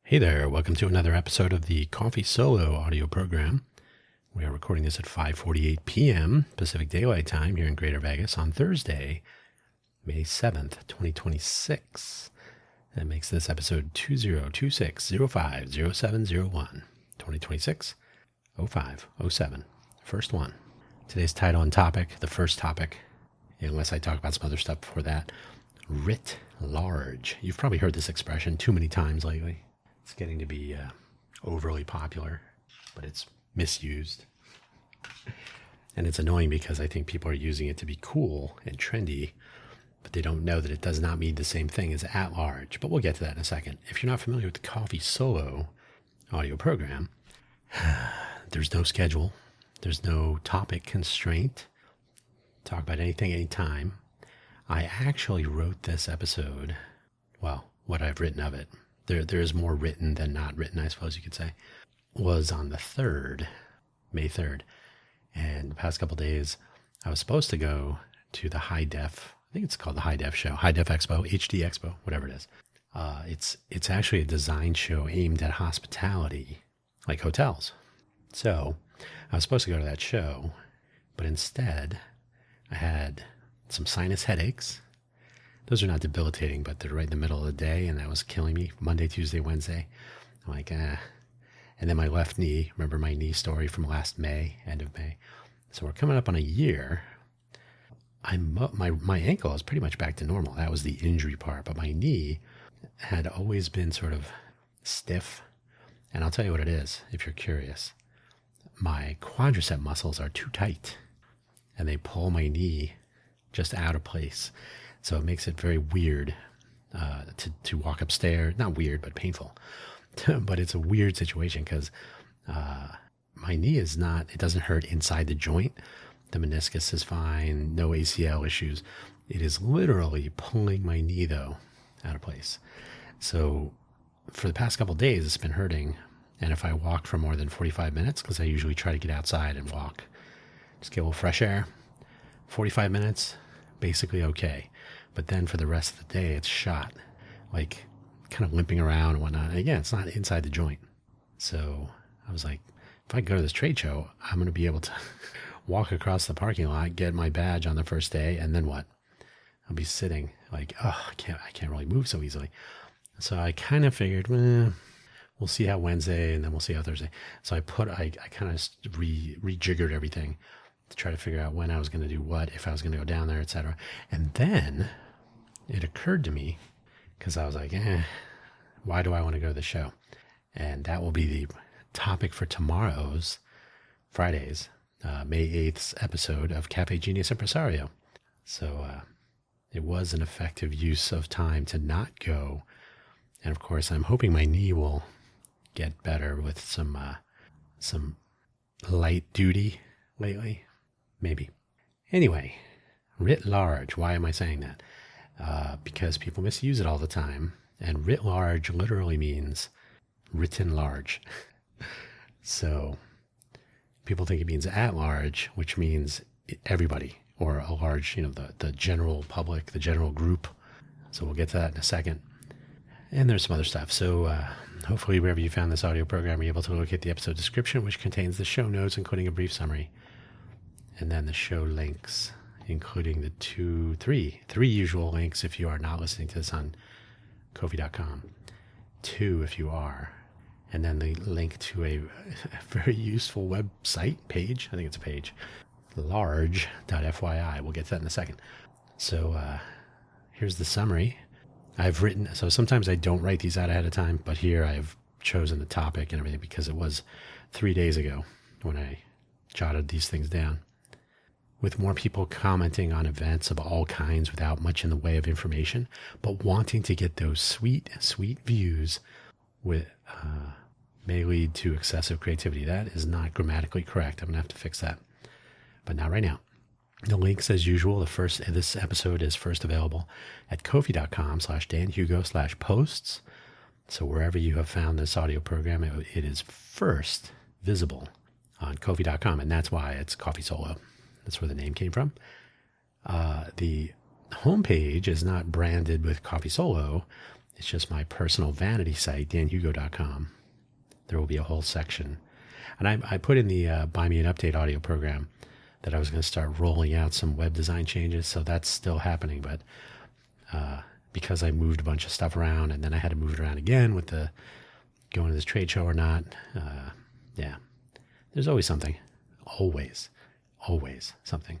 Hey there, welcome to another episode of the Coffee Solo audio program. We are recording this at 5:48 p.m. Pacific Daylight Time here in Greater Vegas on Thursday, May 7th, 2026. That makes this episode 2026050701, 2026-0507, first one. Today's title and topic, the first topic, unless I talk about some other stuff before that, writ large. You've probably heard this expression too many times lately. It's getting to be overly popular, but it's misused. And it's annoying because I think people are using it to be cool and trendy, but they don't know that it does not mean the same thing as at large. But we'll get to that in a second. If you're not familiar with the Coffee Solo audio program, there's no schedule. There's no topic constraint. Talk about anything, anytime. I actually wrote this episode, well, what I've written of it. There is more written than not written, I suppose you could say, was on the 3rd, May 3rd. And the past couple days, I was supposed to go to the High Def, I think it's called the High Def Show, High Def Expo, HD Expo, whatever it is. It's actually a design show aimed at hospitality, like hotels. So I was supposed to go to that show, but instead I had some sinus headaches. Those are not debilitating, but they're right in the middle of the day, and that was killing me. Monday, Tuesday, Wednesday. I'm like, And then my left knee, remember my knee story from last May, end of May. So we're coming up on a year. My ankle is pretty much back to normal. That was the injury part, but my knee had always been sort of stiff. And I'll tell you what it is, if you're curious. My quadricep muscles are too tight, and they pull my knee just out of place. So it makes it very weird to walk upstairs. Not weird, but painful. But it's a weird situation because my knee is not, it doesn't hurt inside the joint. The meniscus is fine, no ACL issues. It is literally pulling my knee, though, out of place. So for the past couple of days, it's been hurting. And if I walk for more than 45 minutes, because I usually try to get outside and walk, just get a little fresh air, 45 minutes, basically okay. But then for the rest of the day, it's shot, like kind of limping around and whatnot. And again, it's not inside the joint. So I was like, if I go to this trade show, I'm going to be able to walk across the parking lot, get my badge on the first day, and then what? I'll be sitting like, I can't really move so easily. So I kind of figured, we'll see how Wednesday, and then we'll see how Thursday. So I kind of rejiggered everything to try to figure out when I was going to do what, if I was going to go down there, etc. And then it occurred to me, because I was like, why do I want to go to the show? And that will be the topic for tomorrow's, Friday's, May 8th's episode of Cafe Genius Impresario. So it was an effective use of time to not go. And of course, I'm hoping my knee will get better with some light duty lately. Maybe. Anyway, writ large. Why am I saying that? Because people misuse it all the time. And writ large literally means written large. So people think it means at large, which means everybody, or a large, the general public, the general group. So we'll get to that in a second. And there's some other stuff. So hopefully wherever you found this audio program, you're able to locate the episode description, which contains the show notes, including a brief summary. And then the show links, including the three usual links if you are not listening to this on Ko-fi.com. 2 if you are. And then the link to a very useful website page. I think it's a page. large.fyi. We'll get to that in a second. So here's the summary. So sometimes I don't write these out ahead of time, but here I've chosen the topic and everything because it was 3 days ago when I jotted these things down. With more people commenting on events of all kinds without much in the way of information, but wanting to get those sweet, sweet views may lead to excessive creativity. That is not grammatically correct. I'm going to have to fix that, but not right now. The links, as usual, this episode is first available at Ko-fi.com/DanHugo/posts. So wherever you have found this audio program, it is first visible on Ko-fi.com, and that's why it's Coffee Solo. That's where the name came from. The homepage is not branded with Coffee Solo. It's just my personal vanity site, danhugo.com. There will be a whole section. And I put in the Buy Me an Update audio program that I was going to start rolling out some web design changes. So that's still happening. But because I moved a bunch of stuff around and then I had to move it around again with the going to this trade show or not. Yeah, there's always something. Always something.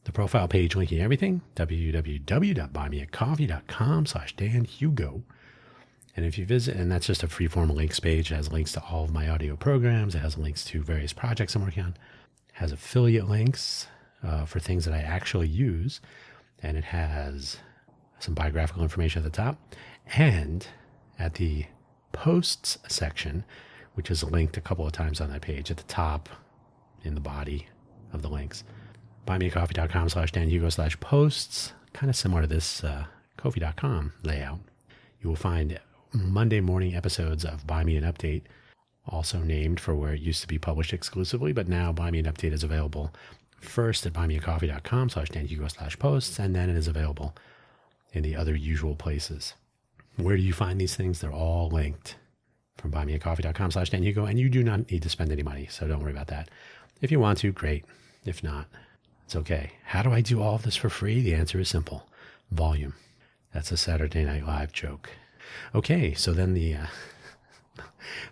The profile page linking everything, www.buymeacoffee.com/danhugo. And if you visit, and that's just a free-form links page, it has links to all of my audio programs. It has links to various projects I'm working on. It has affiliate links for things that I actually use. And it has some biographical information at the top. And at the posts section, which is linked a couple of times on that page, at the top, in the body of the links, buymeacoffee.com/danhugo/posts, kind of similar to this Ko-fi.com layout. You will find Monday morning episodes of Buy Me an Update, also named for where it used to be published exclusively, but now Buy Me an Update is available first at buymeacoffee.com/danhugo/posts, and then it is available in the other usual places. Where do you find these things? They're all linked from buymeacoffee.com/danhugo, and you do not need to spend any money, so don't worry about that. If you want to, great. If not, it's okay. How do I do all of this for free? The answer is simple. Volume. That's a Saturday Night Live joke. Okay, so then the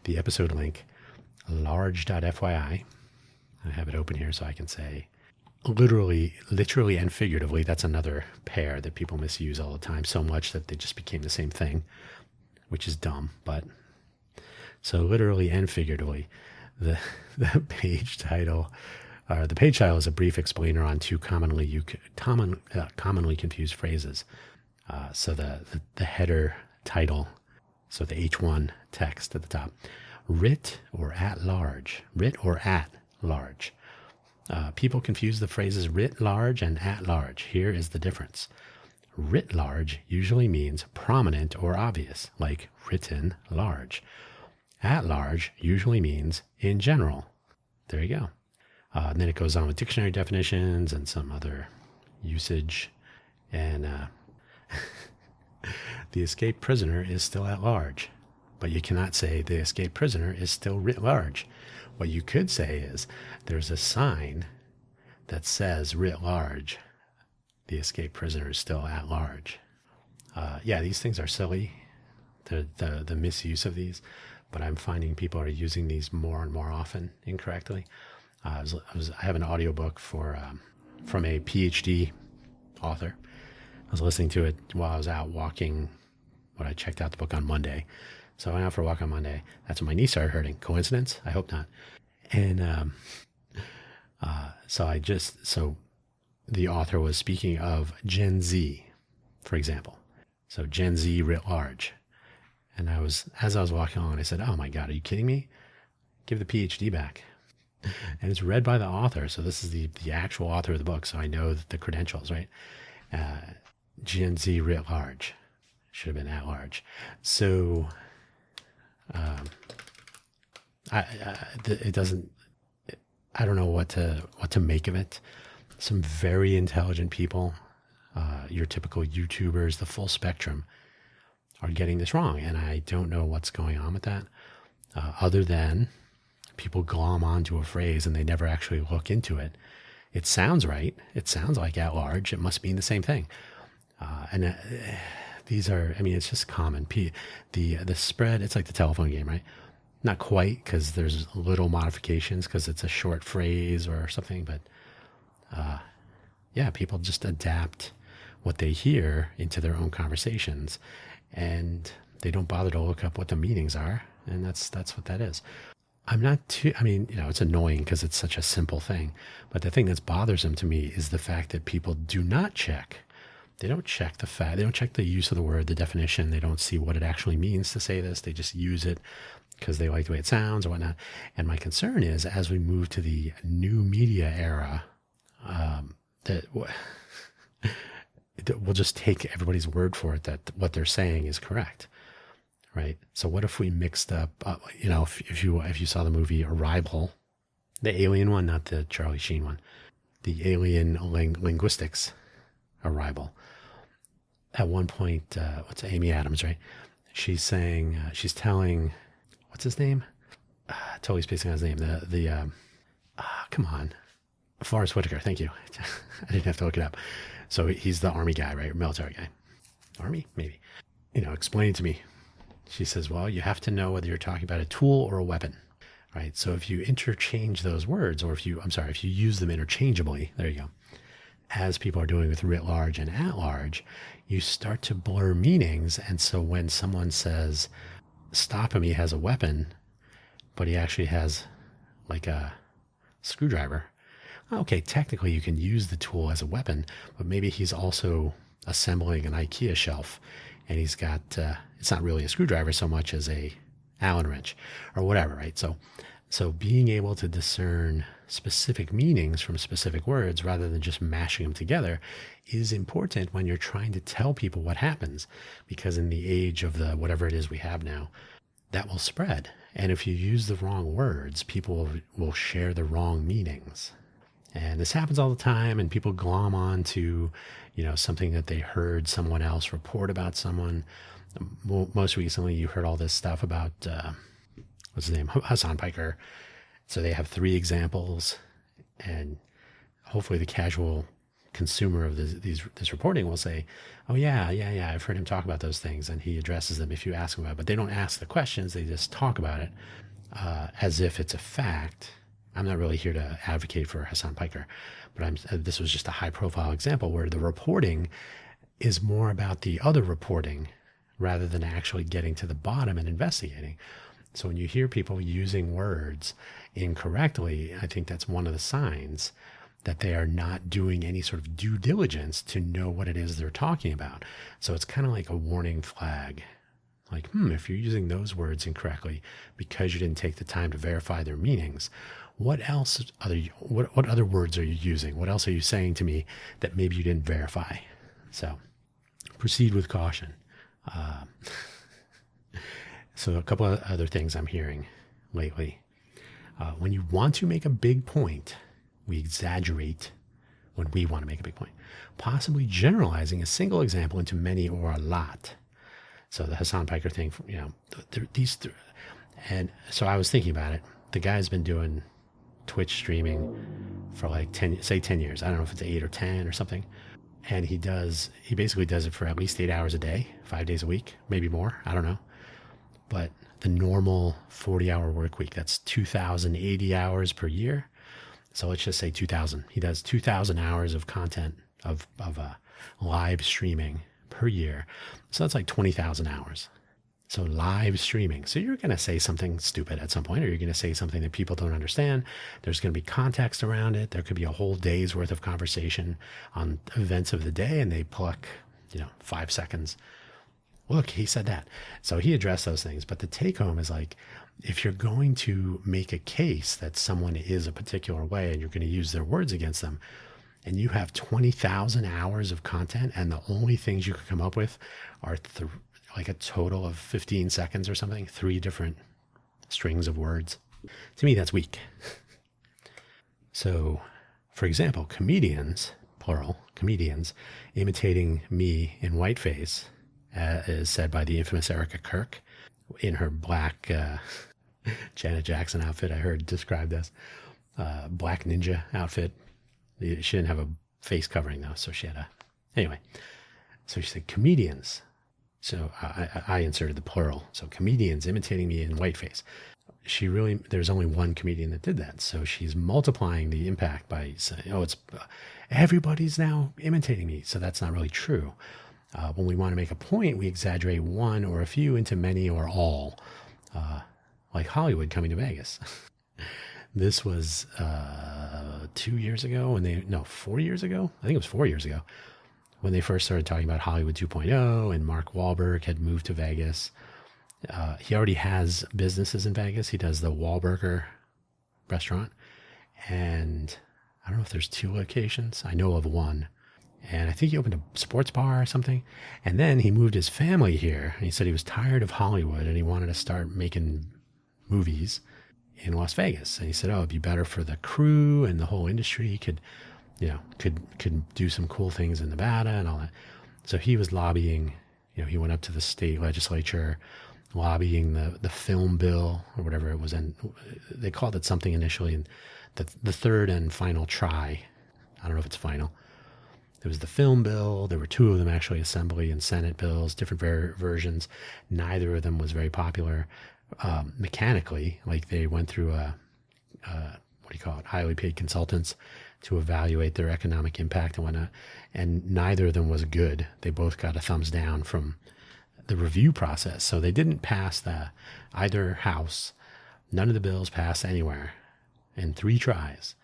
episode link, large.fyi. I have it open here so I can say literally and figuratively. That's another pair that people misuse all the time so much that they just became the same thing, which is dumb. But so literally and figuratively, the page title, the page title is a brief explainer on two commonly confused phrases. So the header title, so the H1 text at the top, writ or at large. People confuse the phrases writ large and at large. Here is the difference. Writ large usually means prominent or obvious, like written large. At large usually means in general. There you go. And then it goes on with dictionary definitions and some other usage. And the escaped prisoner is still at large. But you cannot say the escaped prisoner is still writ large. What you could say is there's a sign that says writ large. The escaped prisoner is still at large. Yeah, these things are silly. The misuse of these. But I'm finding people are using these more and more often incorrectly. I have an audiobook from a PhD author. I was listening to it while I was out walking when I checked out the book on Monday. So I went out for a walk on Monday. That's when my knee started hurting. Coincidence? I hope not. And so the author was speaking of Gen Z, for example. So Gen Z writ large. And as I was walking along, I said, oh my God, are you kidding me? Give the PhD back. And it's read by the author. So this is the actual author of the book. So I know the credentials, right? Gen Z writ large. Should have been at large. So it doesn't, I don't know what to make of it. Some very intelligent people, your typical YouTubers, the full spectrum, are getting this wrong. And I don't know what's going on with that, other than people glom onto a phrase and they never actually look into it. It sounds right. It sounds like at large. It must mean the same thing. These are, I mean, it's just common. The spread, it's like the telephone game, right? Not quite, because there's little modifications because it's a short phrase or something. But yeah, people just adapt what they hear into their own conversations. And they don't bother to look up what the meanings are. And that's what that is. It's annoying because it's such a simple thing. But the thing that's bothersome to me is the fact that people do not check. They don't check the fact. They don't check the use of the word, the definition. They don't see what it actually means to say this. They just use it because they like the way it sounds or whatnot. And my concern is, as we move to the new media era, that we'll just take everybody's word for it that what they're saying is correct, right? So what if we mixed up, if you saw the movie Arrival, the alien one, not the Charlie Sheen one, the alien linguistics Arrival. At one point, what's Amy Adams, right? she's saying, she's telling, what's his name? Totally spacing on his name. Come on. Forrest Whitaker. Thank you. I didn't have to look it up. So he's the army guy, right? Military guy. Army? Maybe. Explain to me. She says, well, you have to know whether you're talking about a tool or a weapon, right? So if you interchange those words, or if you use them interchangeably, there you go, as people are doing with writ large and at large, you start to blur meanings. And so when someone says, stop him, he has a weapon, but he actually has like a screwdriver. Okay, technically you can use the tool as a weapon, but maybe he's also assembling an IKEA shelf, and he's got, it's not really a screwdriver so much as a Allen wrench or whatever, right? So being able to discern specific meanings from specific words rather than just mashing them together is important when you're trying to tell people what happens, because in the age of the whatever it is we have now, that will spread. And if you use the wrong words, people will share the wrong meanings. And this happens all the time, and people glom on to, something that they heard someone else report about someone. Most recently, you heard all this stuff about, what's his name? Hassan Piker. So they have 3 examples, and hopefully the casual consumer of this reporting will say, oh yeah, I've heard him talk about those things, and he addresses them if you ask him about it. But they don't ask the questions, they just talk about it as if it's a fact. I'm not really here to advocate for Hassan Piker, but this was just a high profile example where the reporting is more about the other reporting rather than actually getting to the bottom and investigating. So when you hear people using words incorrectly, I think that's one of the signs that they are not doing any sort of due diligence to know what it is they're talking about. So it's kind of like a warning flag. Like, if you're using those words incorrectly because you didn't take the time to verify their meanings, what other words are you using? What else are you saying to me that maybe you didn't verify? So proceed with caution. So a couple of other things I'm hearing lately. When you want to make a big point, we exaggerate when we want to make a big point, possibly generalizing a single example into many or a lot. So the Hassan Piker thing, these three. And so I was thinking about it. The guy's been doing Twitch streaming for like 10 years. I don't know if it's 8 or 10 or something. And he basically does it for at least 8 hours a day, 5 days a week, maybe more. I don't know. But the normal 40-hour work week, that's 2,080 hours per year. So let's just say 2,000. He does 2,000 hours of content of live streaming per year. So that's like 20,000 hours. So live streaming. So you're going to say something stupid at some point, or you're going to say something that people don't understand. There's going to be context around it. There could be a whole day's worth of conversation on events of the day, and they pluck, 5 seconds. Look, he said that. So he addressed those things. But the take home is like, if you're going to make a case that someone is a particular way and you're going to use their words against them, and you have 20,000 hours of content, and the only things you can come up with are like a total of 15 seconds or something, 3 different strings of words. To me, that's weak. So, for example, comedians, plural, comedians, imitating me in whiteface, is said by the infamous Erica Kirk in her black Janet Jackson outfit, I heard described as black ninja outfit. She didn't have a face covering though, so she had anyway. So she said comedians. So I inserted the plural. So comedians imitating me in whiteface. There's only one comedian that did that. So she's multiplying the impact by saying, it's everybody's now imitating me. So that's not really true. When we want to make a point, we exaggerate one or a few into many or all, like Hollywood coming to Vegas. This was 2 years ago 4 years ago. I think it was 4 years ago when they first started talking about Hollywood 2.0, and Mark Wahlberg had moved to Vegas. He already has businesses in Vegas. He does the Wahlburger restaurant, and I don't know if there's 2 locations. I know of one. And I think he opened a sports bar or something. And then he moved his family here. And he said he was tired of Hollywood and he wanted to start making movies in Las Vegas. And he said, it'd be better for the crew and the whole industry. He could do some cool things in Nevada and all that. So he was lobbying He went up to the state legislature lobbying the film bill or whatever it was. And they called it something initially. And the third and final try, I don't know if it's final. There was the film bill. There were two of them, actually, Assembly and Senate bills, different versions. Neither of them was very popular mechanically. Like they went through highly paid consultants to evaluate their economic impact and whatnot. And neither of them was good. They both got a thumbs down from the review process. So they didn't pass either house. None of the bills passed anywhere in 3 tries,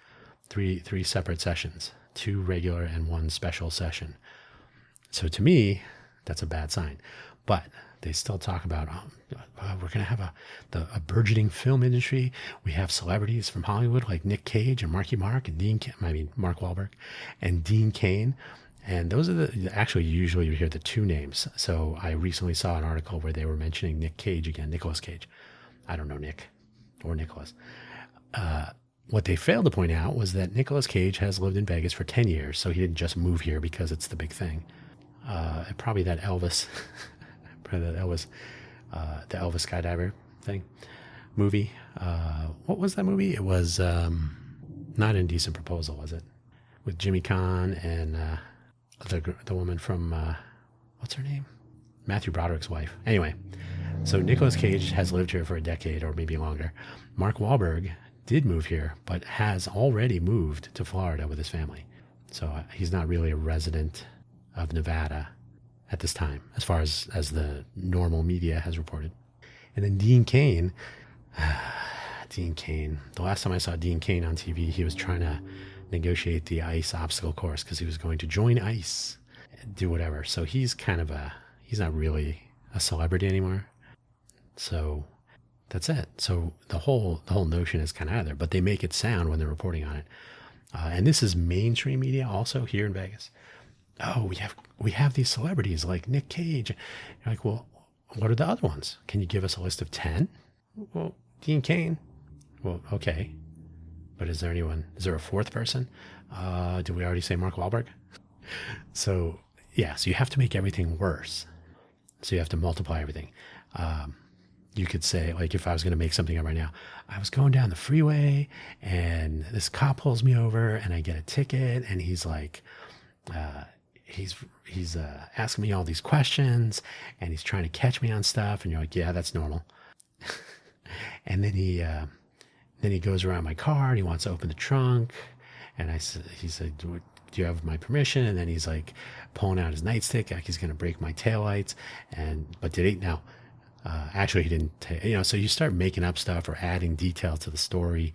three separate sessions, 2 regular and 1 special session. So to me, that's a bad sign. But they still talk about, we're going to have a burgeoning film industry. We have celebrities from Hollywood like Nick Cage and Marky Mark and Mark Wahlberg and Dean Cain. And those are actually, usually you hear the 2 names. So I recently saw an article where they were mentioning Nick Cage again, Nicolas Cage. I don't know Nick or Nicholas. What they failed to point out was that Nicolas Cage has lived in Vegas for 10 years. So he didn't just move here because it's the big thing. Probably that Elvis, the Elvis skydiver thing movie. What was that movie? It was not Indecent Proposal, was it? With Jimmy Caan and the woman from, what's her name? Matthew Broderick's wife. Anyway, so Nicolas Cage has lived here for a decade or maybe longer. Mark Wahlberg did move here, but has already moved to Florida with his family. So he's not really a resident of Nevada at this time, as far as the normal media has reported. And then Dean Cain, the last time I saw Dean Cain on TV, he was trying to negotiate the ICE obstacle course because he was going to join ICE, do whatever. So he's not really a celebrity anymore. So that's it. So the whole notion is kind of out of there, but they make it sound when they're reporting on it. And this is mainstream media also here in Vegas. Oh, we have these celebrities like Nick Cage. You're like, well, what are the other ones? Can you give us a list of 10? Well, Dean Cain. Well, okay. But is there a 4th person? Did we already say Mark Wahlberg? So you have to make everything worse. So you have to multiply everything. You could say, like, if I was going to make something up right now, I was going down the freeway and this cop pulls me over and I get a ticket and he's like, he's asking me all these questions and he's trying to catch me on stuff. And you're like, yeah, that's normal. And then he goes around my car and he wants to open the trunk. And he said, do you have my permission? And then he's like pulling out his nightstick, like he's going to break my taillights. But did he? No. Actually, he didn't. So you start making up stuff or adding detail to the story,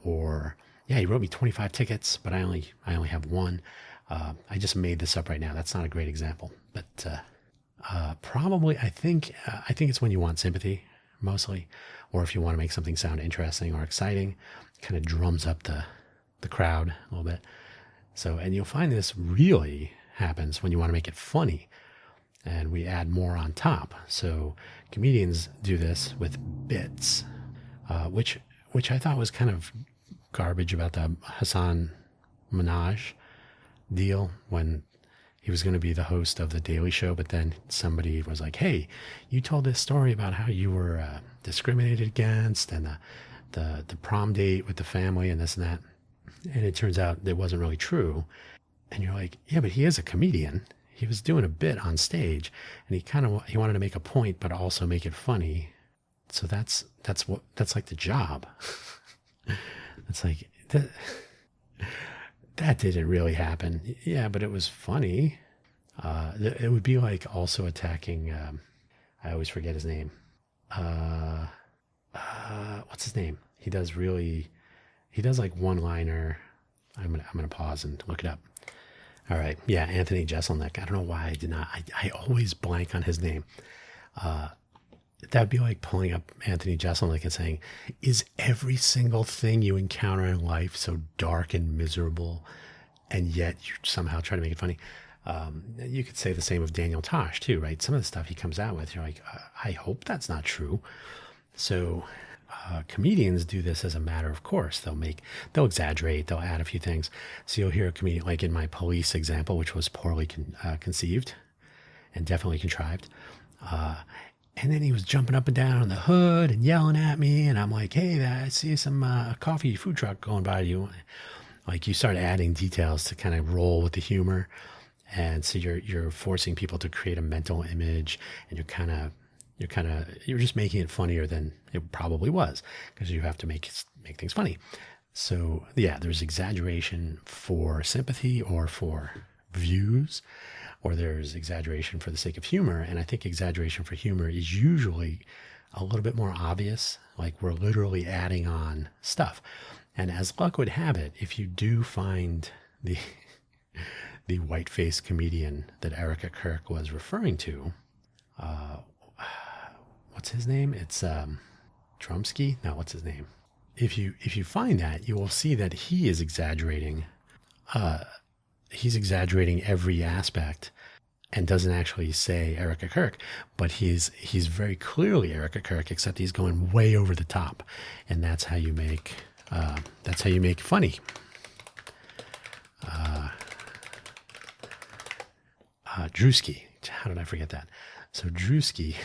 or he wrote me 25 tickets, but I only have 1. I just made this up right now. That's not a great example, but probably I think it's when you want sympathy mostly, or if you want to make something sound interesting or exciting, kind of drums up the crowd a little bit. So, and you'll find this really happens when you want to make it funny. And we add more on top. So comedians do this with bits, which I thought was kind of garbage about the Hassan Minhaj deal when he was going to be the host of The Daily Show. But then somebody was like, hey, you told this story about how you were discriminated against and the prom date with the family and this and that. And it turns out it wasn't really true. And you're like, yeah, but he is a comedian. He was doing a bit on stage and he wanted to make a point, but also make it funny. So that's like the job. It's like, that didn't really happen. Yeah, but it was funny. It would be like also attacking, I always forget his name. What's his name? He does like one-liner. I'm going to pause and look it up. All right. Yeah. Anthony Jeselnik. I don't know why I did not. I always blank on his name. That'd be like pulling up Anthony Jeselnik and saying, is every single thing you encounter in life so dark and miserable, and yet you somehow try to make it funny? You could say the same of Daniel Tosh too, right? Some of the stuff he comes out with, you're like, I hope that's not true. So comedians do this as a matter of course. They'll exaggerate, they'll add a few things. So you'll hear a comedian, like in my police example, which was poorly conceived and definitely contrived. And then he was jumping up and down on the hood and yelling at me. And I'm like, hey, I see some coffee food truck going by you. Like, you start adding details to kind of roll with the humor. And so you're forcing people to create a mental image, and you're just making it funnier than it probably was, because you have to make things funny. So yeah, there's exaggeration for sympathy or for views, or there's exaggeration for the sake of humor. And I think exaggeration for humor is usually a little bit more obvious. Like, we're literally adding on stuff. And as luck would have it, if you do find the white-faced comedian that Erica Kirk was referring to, what's his name? It's Trumsky? No, what's his name? If you find that, you will see that he is exaggerating. He's exaggerating every aspect, and doesn't actually say Erica Kirk, but he's very clearly Erica Kirk, except he's going way over the top, and that's how you make funny. Drewski. How did I forget that? So Drewski,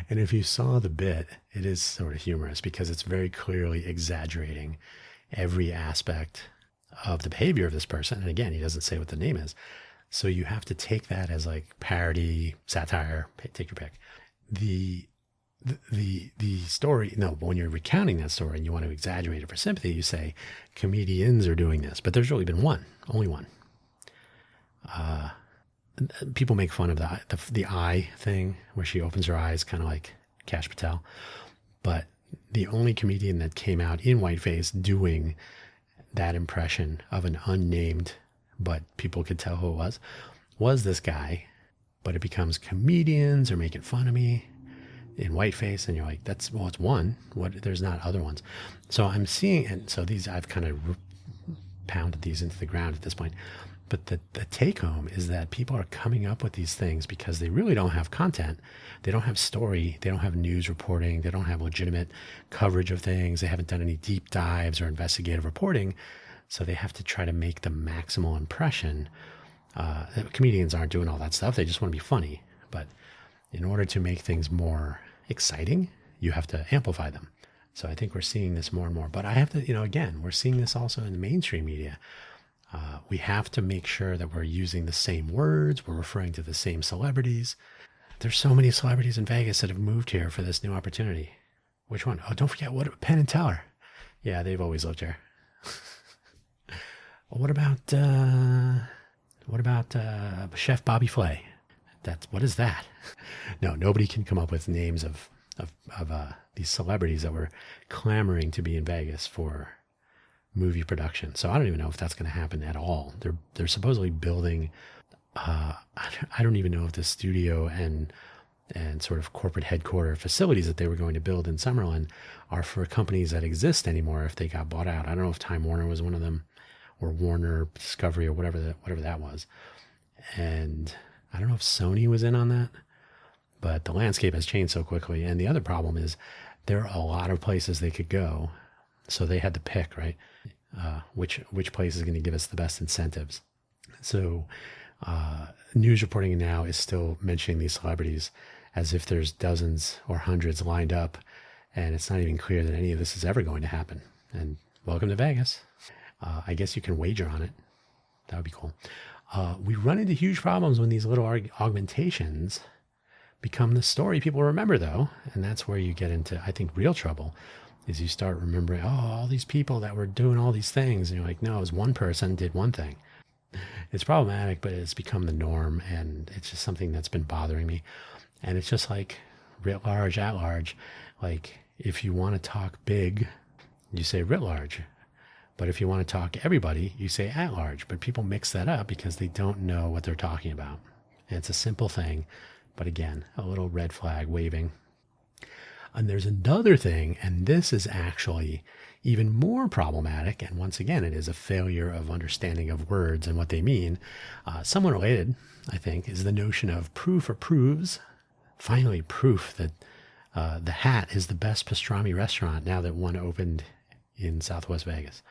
and if you saw the bit, it is sort of humorous because it's very clearly exaggerating every aspect of the behavior of this person. And again, he doesn't say what the name is. So you have to take that as like parody, satire, take your pick. The story, no, when you're recounting that story and you want to exaggerate it for sympathy, you say comedians are doing this, but there's really been only one. People make fun of the eye thing where she opens her eyes, kind of like Kash Patel. But the only comedian that came out in whiteface doing that impression of an unnamed, but people could tell who it was this guy. But it becomes comedians are making fun of me in whiteface, and you're like, it's one. There's not other ones. So I'm seeing, and so these, I've kind of pounded these into the ground at this point. But the take home is that people are coming up with these things because they really don't have content. They don't have story. They don't have news reporting. They don't have legitimate coverage of things. They haven't done any deep dives or investigative reporting. So they have to try to make the maximal impression. Comedians aren't doing all that stuff. They just want to be funny. But in order to make things more exciting, you have to amplify them. So I think we're seeing this more and more. But I have to, again, we're seeing this also in the mainstream media. We have to make sure that we're using the same words. We're referring to the same celebrities. There's so many celebrities in Vegas that have moved here for this new opportunity. Which one? Oh, don't forget, Penn and Teller. Yeah, they've always lived here. Well, what about Chef Bobby Flay? What is that? No, nobody can come up with names of these celebrities that were clamoring to be in Vegas for movie production. So I don't even know if that's going to happen at all. They're supposedly building. I don't even know if the studio and sort of corporate headquarter facilities that they were going to build in Summerlin are for companies that exist anymore. If they got bought out, I don't know if Time Warner was one of them, or Warner Discovery, or whatever that was. And I don't know if Sony was in on that. But the landscape has changed so quickly. And the other problem is there are a lot of places they could go. So they had to pick, right? Which place is going to give us the best incentives. So news reporting now is still mentioning these celebrities as if there's dozens or hundreds lined up, and it's not even clear that any of this is ever going to happen. And welcome to Vegas. I guess you can wager on it. That would be cool. We run into huge problems when these little augmentations become the story people remember, though. And that's where you get into, I think, real trouble. Is you start remembering, all these people that were doing all these things. And you're like, no, it was one person did one thing. It's problematic, but it's become the norm. And it's just something that's been bothering me. And it's just like writ large, at large. Like, if you want to talk big, you say writ large. But if you want to talk everybody, you say at large. But people mix that up because they don't know what they're talking about. And it's a simple thing. But again, a little red flag waving. And there's another thing, and this is actually even more problematic. And once again, it is a failure of understanding of words and what they mean. Somewhat related, I think, is the notion of proof or proves. Finally, proof that the Hat is the best pastrami restaurant now that one opened in Southwest Vegas.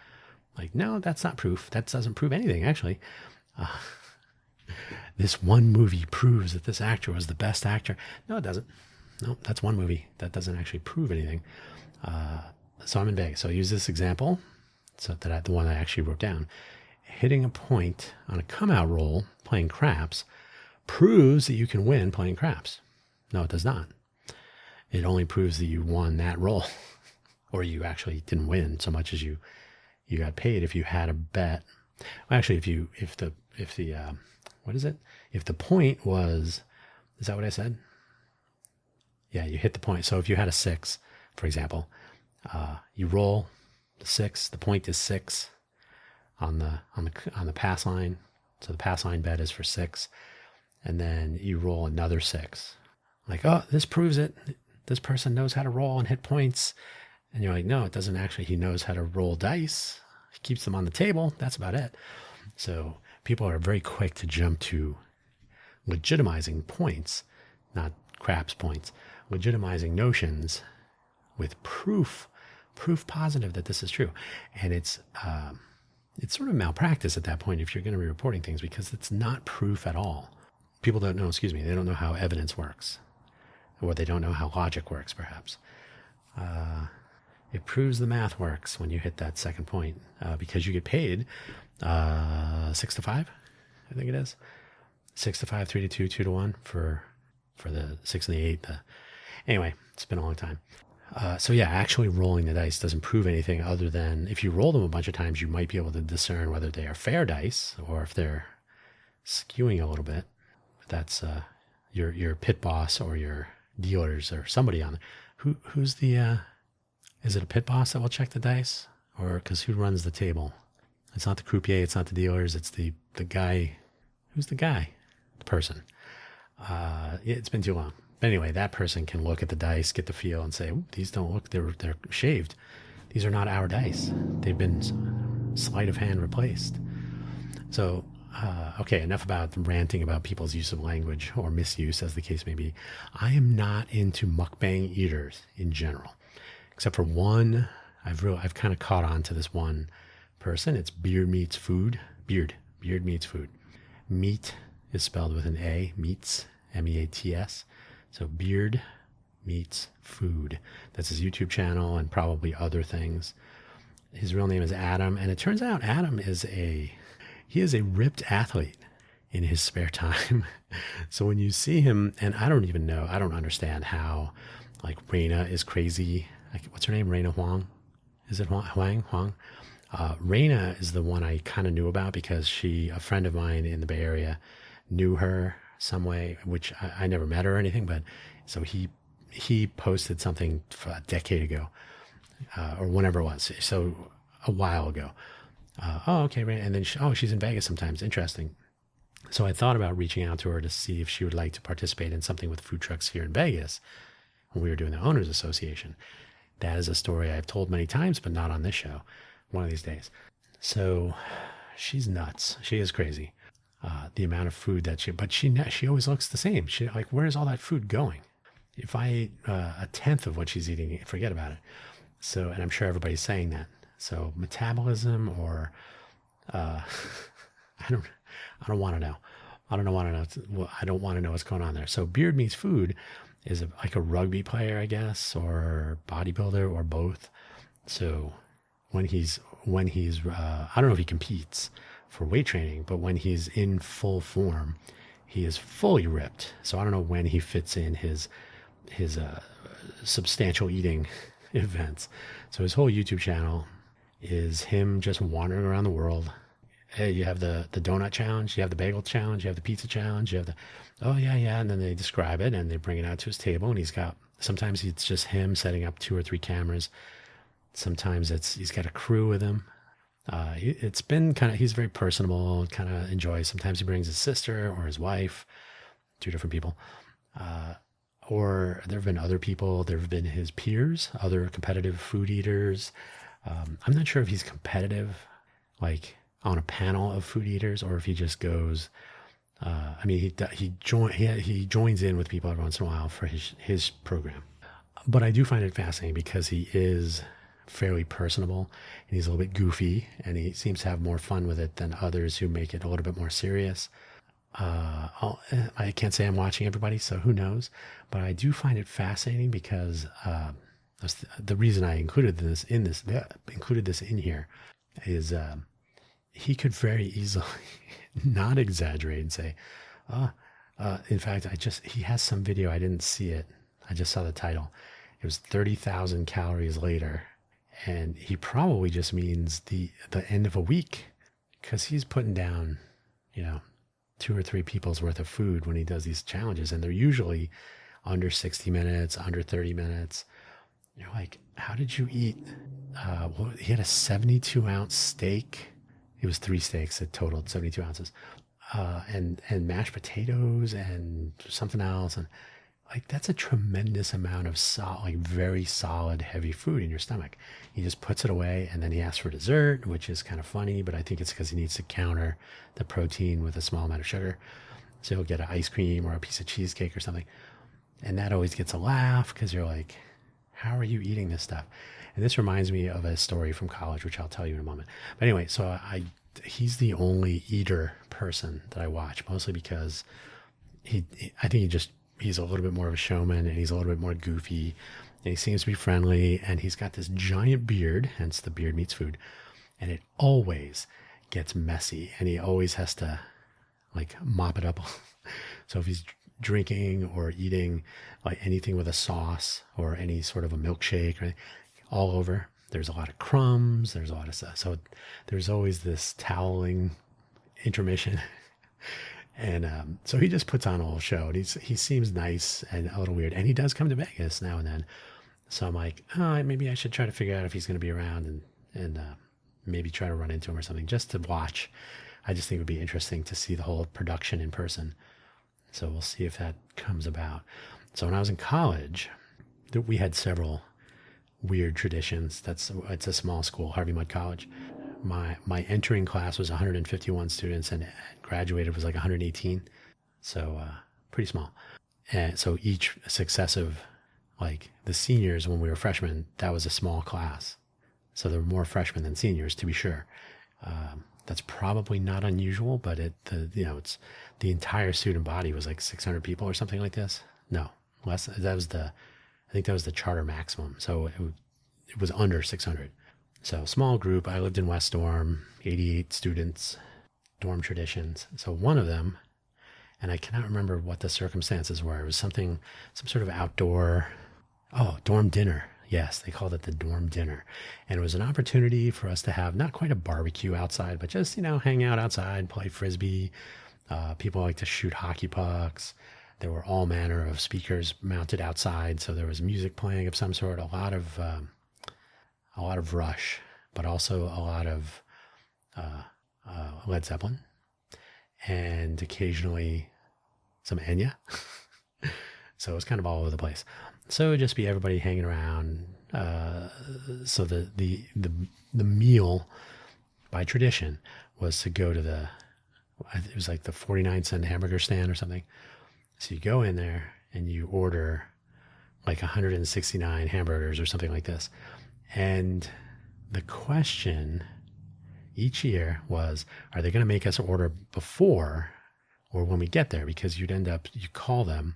Like, no, that's not proof. That doesn't prove anything, actually. This one movie proves that this actor was the best actor. No, it doesn't. No, that's one movie. That doesn't actually prove anything. So I'm in Vegas. So I use this example, so the one I actually wrote down. Hitting a point on a come out roll playing craps proves that you can win playing craps. No, it does not. It only proves that you won that roll, or you actually didn't win so much as you got paid. If you had a bet, well, actually, if the what is it? If the point was, is that what I said? Yeah, you hit the point. So if you had a 6, for example, you roll the 6. The point is 6 on the pass line. So the pass line bet is for 6, and then you roll another 6. Like, oh, this proves it. This person knows how to roll and hit points. And you're like, no, it doesn't actually. He knows how to roll dice. He keeps them on the table. That's about it. So people are very quick to jump to legitimizing points, not craps points, legitimizing notions with proof positive that this is true. And it's sort of malpractice at that point if you're going to be reporting things, because it's not proof at all. People don't know, they don't know how evidence works, or they don't know how logic works, perhaps. It proves the math works when you hit that second point, because you get paid 6 to 5, I think it is. 6 to 5, 3 to 2, 2 to 1 for the 6 and the 8. Anyway, it's been a long time. So yeah, actually rolling the dice doesn't prove anything other than if you roll them a bunch of times, you might be able to discern whether they are fair dice or if they're skewing a little bit. But that's your pit boss or your dealers or somebody on there. Who's the is it a pit boss that will check the dice, or because who runs the table? It's not the croupier, it's not the dealers, it's the guy. Who's the guy? The person. It's been too long. But anyway, that person can look at the dice, get the feel, and say, these don't look, they're shaved. These are not our dice. They've been sleight of hand replaced. So, okay, enough about ranting about people's use of language or misuse, as the case may be. I am not into mukbang eaters in general, except for one. I've kind of caught on to this one person. It's Beard Meats Food. Beard Meats Food. Meat is spelled with an A. Meats, MEATS. So Beard Meats Food. That's his YouTube channel and probably other things. His real name is Adam, and it turns out Adam is a ripped athlete in his spare time. So when you see him, and I don't understand how, like, Raina is crazy. Like, what's her name? Raina Huang? Is it Huang? Raina is the one I kind of knew about because a friend of mine in the Bay Area knew her some way, which I never met her or anything, but so he posted something a decade ago, or whenever it was. So a while ago. Oh, okay. Raina. And then she's in Vegas sometimes. Interesting. So I thought about reaching out to her to see if she would like to participate in something with food trucks here in Vegas when we were doing the Owners Association. That is a story I've told many times, but not on this show. One of these days. So she's nuts. She is crazy. The amount of food that she always looks the same. She, like, where's all that food going? If I eat a tenth of what she's eating, forget about it. So, and I'm sure everybody's saying that. So metabolism, or I don't want to know. I don't want to know. I don't want to know what's going on there. So Beard Meats Food is like a rugby player, I guess, or bodybuilder, or both. So when he's I don't know if he competes for weight training, but when he's in full form, he is fully ripped. So I don't know when he fits in his substantial eating events. So his whole YouTube channel is him just wandering around the world. Hey, you have the donut challenge, you have the bagel challenge, you have the pizza challenge, you have the, oh yeah, and then they describe it and they bring it out to his table, and sometimes it's just him setting up 2 or 3 cameras. Sometimes he's got a crew with him. It's been he's very personable, kind of enjoys. Sometimes he brings his sister or his wife, 2 different people. Or there have been other people. There have been his peers, other competitive food eaters. I'm not sure if he's competitive, like on a panel of food eaters, or if he just goes. He joins in with people every once in a while for his program. But I do find it fascinating because he is fairly personable, and he's a little bit goofy, and he seems to have more fun with it than others who make it a little bit more serious. I can't say I'm watching everybody, so who knows? But I do find it fascinating because the reason I included this in here is he could very easily not exaggerate and say, in fact, he has some video. I didn't see it. I just saw the title. It was 30,000 calories later. And he probably just means the end of a week, because he's putting down, 2 or 3 people's worth of food when he does these challenges. And they're usually under 60 minutes, under 30 minutes. You're like, how did you eat? He had a 72-ounce steak. It was 3 steaks that totaled 72 ounces. And mashed potatoes and something else. And like, that's a tremendous amount of very solid, heavy food in your stomach. He just puts it away, and then he asks for dessert, which is kind of funny, but I think it's because he needs to counter the protein with a small amount of sugar. So he'll get an ice cream or a piece of cheesecake or something. And that always gets a laugh, because you're like, how are you eating this stuff? And this reminds me of a story from college, which I'll tell you in a moment. But anyway, so he's the only eater person that I watch, mostly because I think he's a little bit more of a showman, and he's a little bit more goofy, and he seems to be friendly, and he's got this giant beard, hence the beard meets food, and it always gets messy, and he always has to like mop it up. So if he's drinking or eating like anything with a sauce or any sort of a milkshake or all over, there's a lot of crumbs, there's a lot of stuff. So there's always this toweling intermission. And so he just puts on a little show, and he seems nice and a little weird. And he does come to Vegas now and then. So I'm like, maybe I should try to figure out if he's going to be around and maybe try to run into him or something just to watch. I just think it would be interesting to see the whole production in person. So we'll see if that comes about. So when I was in college, we had several weird traditions. It's a small school, Harvey Mudd College. My entering class was 151 students, and graduated was like 118. So pretty small. And so each successive, like the seniors, when we were freshmen, that was a small class. So there were more freshmen than seniors, to be sure. That's probably not unusual, but it's the entire student body was like 600 people or something like this. No, less. I think that was the charter maximum. So it was under 600. So small group. I lived in West Dorm, 88 students, dorm traditions. So one of them, and I cannot remember what the circumstances were. It was some sort of outdoor, dorm dinner. Yes, they called it the dorm dinner. And it was an opportunity for us to have not quite a barbecue outside, but just, hang out outside, play Frisbee. People like to shoot hockey pucks. There were all manner of speakers mounted outside. So there was music playing of some sort, a lot of Rush, but also a lot of Led Zeppelin, and occasionally some Enya. So it was kind of all over the place. So it would just be everybody hanging around. So the meal by tradition was to go to it was like the 49-cent hamburger stand or something. So you go in there and you order like 169 hamburgers or something like this. And the question each year was, are they going to make us order before or when we get there? Because you call them,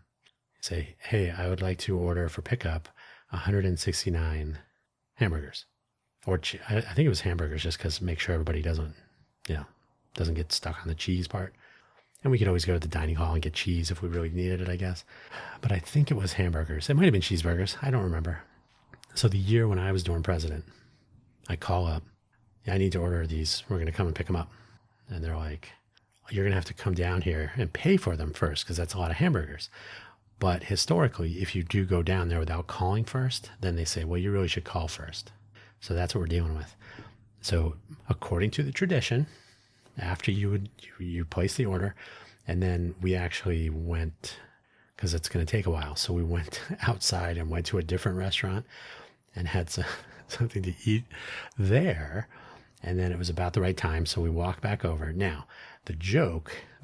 say, hey, I would like to order for pickup 169 hamburgers. Or I think it was hamburgers, just because make sure everybody doesn't get stuck on the cheese part. And we could always go to the dining hall and get cheese if we really needed it, I guess. But I think it was hamburgers. It might have been cheeseburgers. I don't remember. So the year when I was dorm president, I call up, I need to order these. We're going to come and pick them up. And they're like, you're going to have to come down here and pay for them first, because that's a lot of hamburgers. But historically, if you do go down there without calling first, then they say, well, you really should call first. So that's what we're dealing with. So according to the tradition, after you place the order, and then we actually went, because it's going to take a while. So we went outside and went to a different restaurant and had something to eat there. And then it was about the right time. So we walked back over. Now, the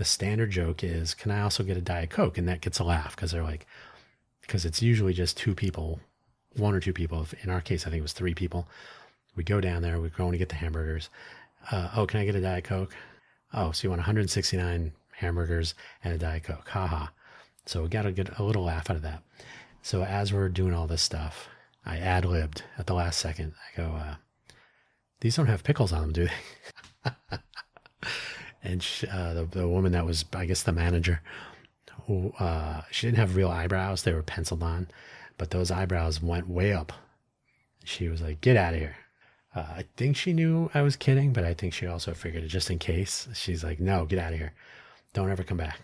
standard joke is, can I also get a Diet Coke? And that gets a laugh, because it's usually just 2 people, 1 or 2 people. In our case, I think it was 3 people. We go down there, we're going to get the hamburgers. Can I get a Diet Coke? Oh, so you want 169 hamburgers and a Diet Coke. Haha. So we got to get a little laugh out of that. So as we're doing all this stuff, I ad-libbed at the last second. I go, these don't have pickles on them, do they? And the woman that was, I guess, the manager, she didn't have real eyebrows. They were penciled on, but those eyebrows went way up. She was like, get out of here. I think she knew I was kidding, but I think she also figured it just in case. She's like, no, get out of here. Don't ever come back.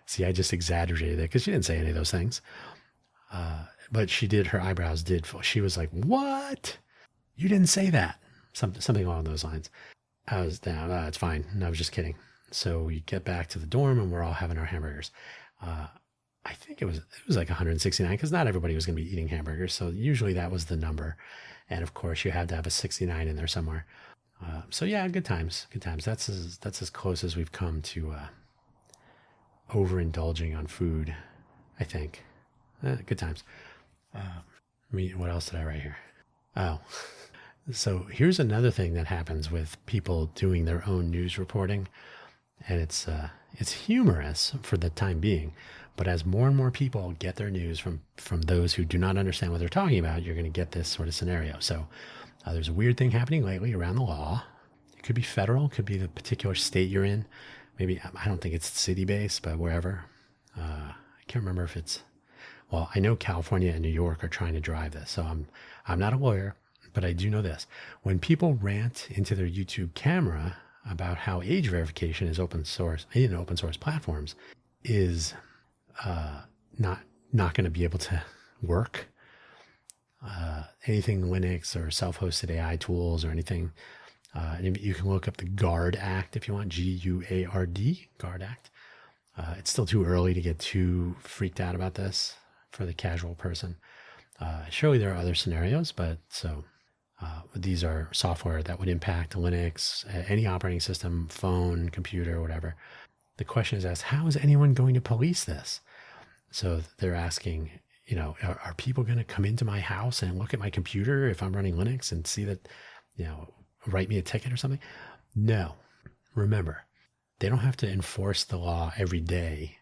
See, I just exaggerated it because she didn't say any of those things. But she did, her eyebrows did. She was like, what? You didn't say that. Something along those lines. I was, no, it's fine. I was just kidding. So we get back to the dorm and we're all having our hamburgers. I think it was like 169 because not everybody was going to be eating hamburgers. So usually that was the number. And of course you had to have a 69 in there somewhere. So yeah, good times, good times. That's as close as we've come to overindulging on food, I think. Good times. What else did I write here? Oh, so here's another thing that happens with people doing their own news reporting. And it's humorous for the time being. But as more and more people get their news from those who do not understand what they're talking about, you're going to get this sort of scenario. So there's a weird thing happening lately around the law. It could be federal, could be the particular state you're in. Maybe, I don't think it's city-based, but wherever. I can't remember if it's, well, I know California and New York are trying to drive this. So I'm not a lawyer, but I do know this. When people rant into their YouTube camera about how age verification is open source in open source platforms is not going to be able to work. Anything Linux or self-hosted AI tools or anything. And you can look up the GUARD Act if you want, GUARD, GUARD Act. It's still too early to get too freaked out about this for the casual person. Surely there are other scenarios, but these are software that would impact Linux, any operating system, phone, computer, whatever. The question is asked, how is anyone going to police this? So they're asking, are people going to come into my house and look at my computer if I'm running Linux and see that, write me a ticket or something? No. Remember, they don't have to enforce the law every day.